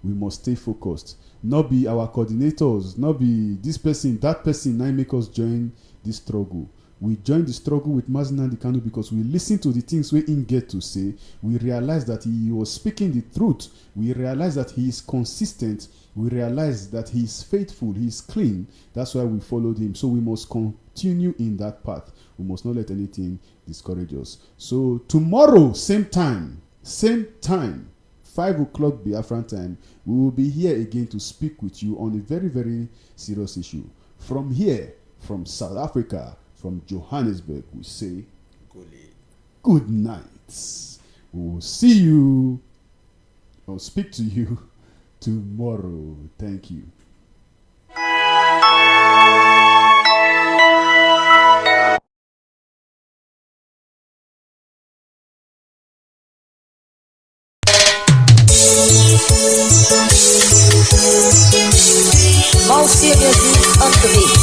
We must stay focused. Not be our coordinators, not be this person, that person, now make us join this struggle. We joined the struggle with Nnamdi Kanu because we listened to the things we didn't get to say. We realized that he was speaking the truth. We realized that he is consistent. We realized that he is faithful, he is clean. That's why we followed him. So we must continue in that path. We must not let anything discourage us. So tomorrow, same time, 5 o'clock Biafran time, we will be here again to speak with you on a very, very serious issue. From here, from South Africa, from Johannesburg, we say good night. We will see you or speak to you tomorrow. Thank you. More seriously on the beat.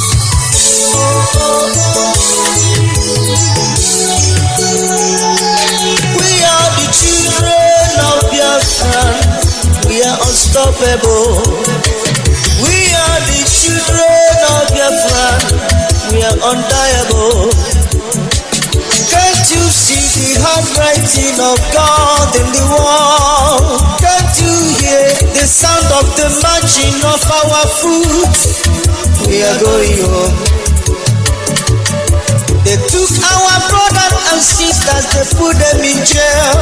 We are the children of Biafra. We are unstoppable. We are the children of Biafra. We are undeniable. Can't you see the handwriting of God in the wall? Can't you hear the sound of the marching of our foot? We are going home. They took our brothers and sisters, they put them in jail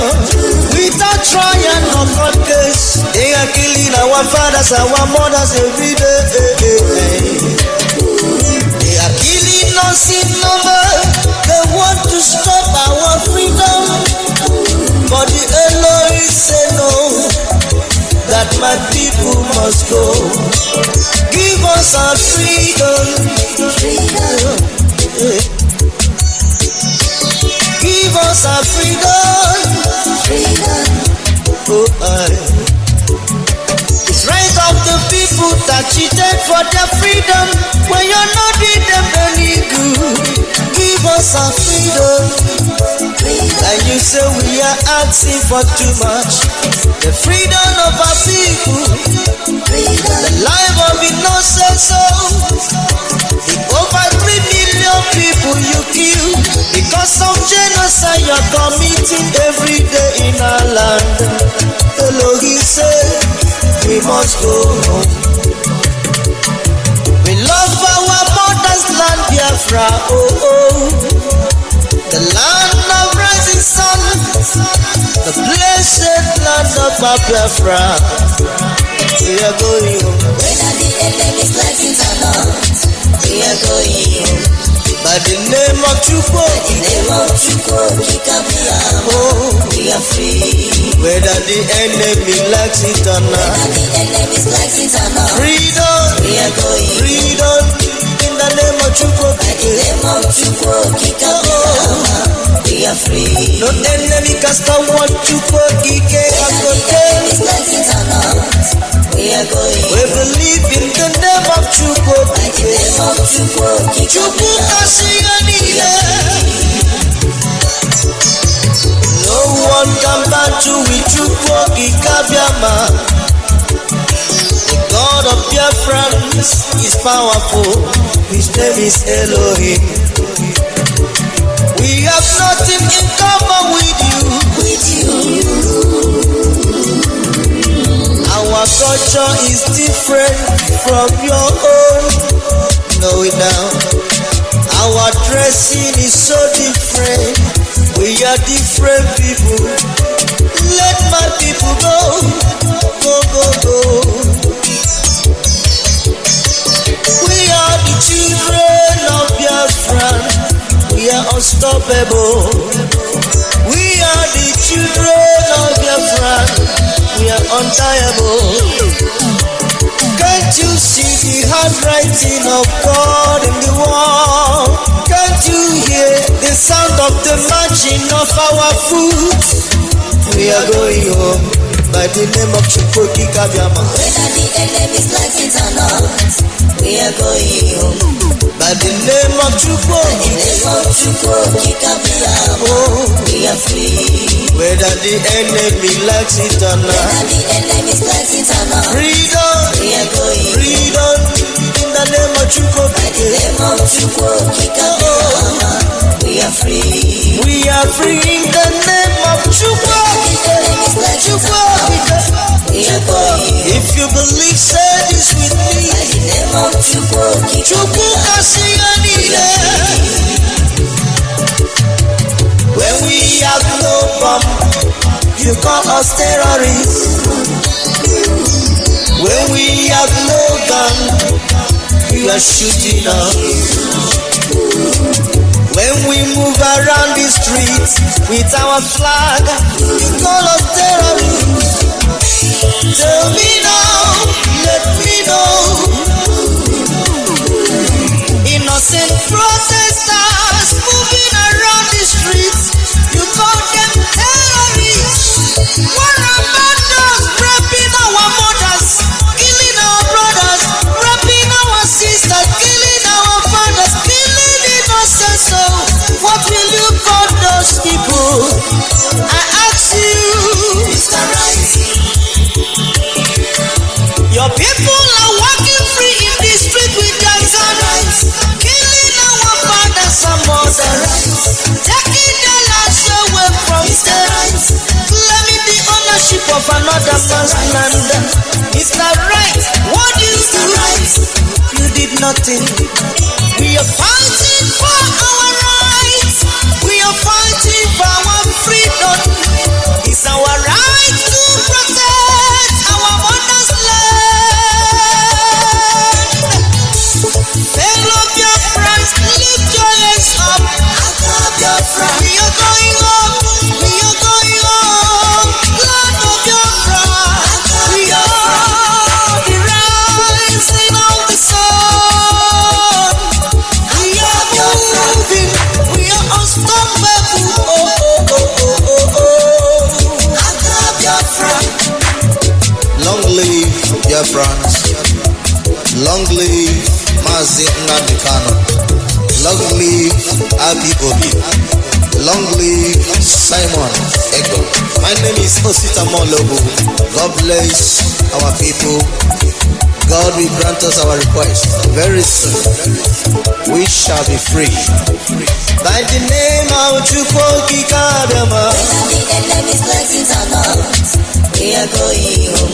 without trial or court case. They are killing our fathers, our mothers every day. They are killing us in number. They want to stop our freedom, but the HELLOW say no, that my people must go. Give us our freedom, freedom. Give us our freedom, freedom. It's right of the people that cheated for their freedom. When you're not with them any good, give us our freedom. And you say we are asking for too much. The freedom of our people, the life of innocent souls. The over 3 million people you kill because of genocide you're committing every day in our land. HELLOW, he said, we must go home. We love our mother's land, Biafra, the land of rising sun, the blessed land of our Biafra. We are going home. Whether the enemy's like it or not, we are going home. By the name of Chukwu, we are free. Whether the enemy likes it or not, freedom, we are going. Freedom in the name of Chukwu. By the name of Chukwu, we are free. No enemy can stop what Chukwu Kike has enemy's like it or not, we are going. We believe in the name of Chukwu. By the name of Chukwu, Chukwu no one can battle with Chukwu Kikabiama. The God of Biafra is powerful. His name is Elohim. We have nothing in common with you. Our culture is different from your own. Know it now. Our dressing is so different. We are different people. Let my people go. Go, go, go. We are the children of Biafra. We are unstoppable. We are the children of Biafra. We are untiable. Can't you see the handwriting of God in the wall? Can't you hear the sound of the marching of our foot? We are going home by the name of Chukwuki Kabiama. Whether the enemies like it or not, we are going home. By the name of Chukwuki Kabiama, we are free. Whether the enemy likes it or not, Whether the enemies like it or not, freedom, we are going freedom in the name of Chukwuki. By the name of Chukwuki Kabiama, we are free. We are free in the name of Chukwuki. If you believe, say this with me. By the name of Chukwuki Kabiama. When we have no bomb, you call us terrorists. When we have no gun, you are shooting us. When we move around the streets with our flag, you call us terrorists. Tell me now, let me know. Innocent protesters moving around the streets, you call them terrorists. What about us raping our mothers, killing our brothers, raping our sisters, killing our fathers, killing innocent souls? What will you call those people? I ask you, Mr. Right. Your people are walking free in the street with their guns, killing our fathers and mothers, taking their lives away from them, claiming the ownership of another man's land. Mr. Right, what do you do? You did nothing. We are fighting for our rights. We are fighting for our freedom. It's our right to protect our mother's land. Fellow Biafrans, lift your hands up. Biafra, We are going home. We are going home. Land of Biafra. We are the rising of the sun. We are moving. We are unstoppable. Biafra, Long live Biafrans. Long live Mazi Nnamdi Kanu. Long live Ipob. Long live Simon Ego. My name is Osita Molobu. God bless our people. God will grant us our request. Very soon we shall be free. By the name of Chukwuki Kabiama. whether the enemies like it or not, we are going home.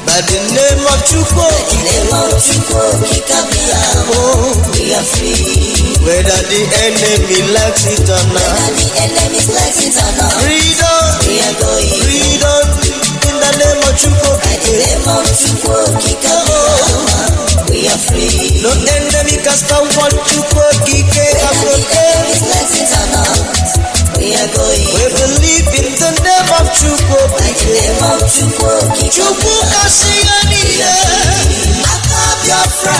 By the name of By the Chukwuki. name of Chukwuki Kabiama, we are free. Whether the enemy likes it or not, Whether the enemies like it or not, freedom, we are going home. freedom in the name of By the Chukwuki. name of Chukwuki Kabiama, we are free. No enemy can stop what Chukwuki Whether the Kabiama. enemies like it or not, we are going We home. believe in the name of By the Chukwuki. name of Chukwuki Chukwuka Kabiama, Siyani. Biafra,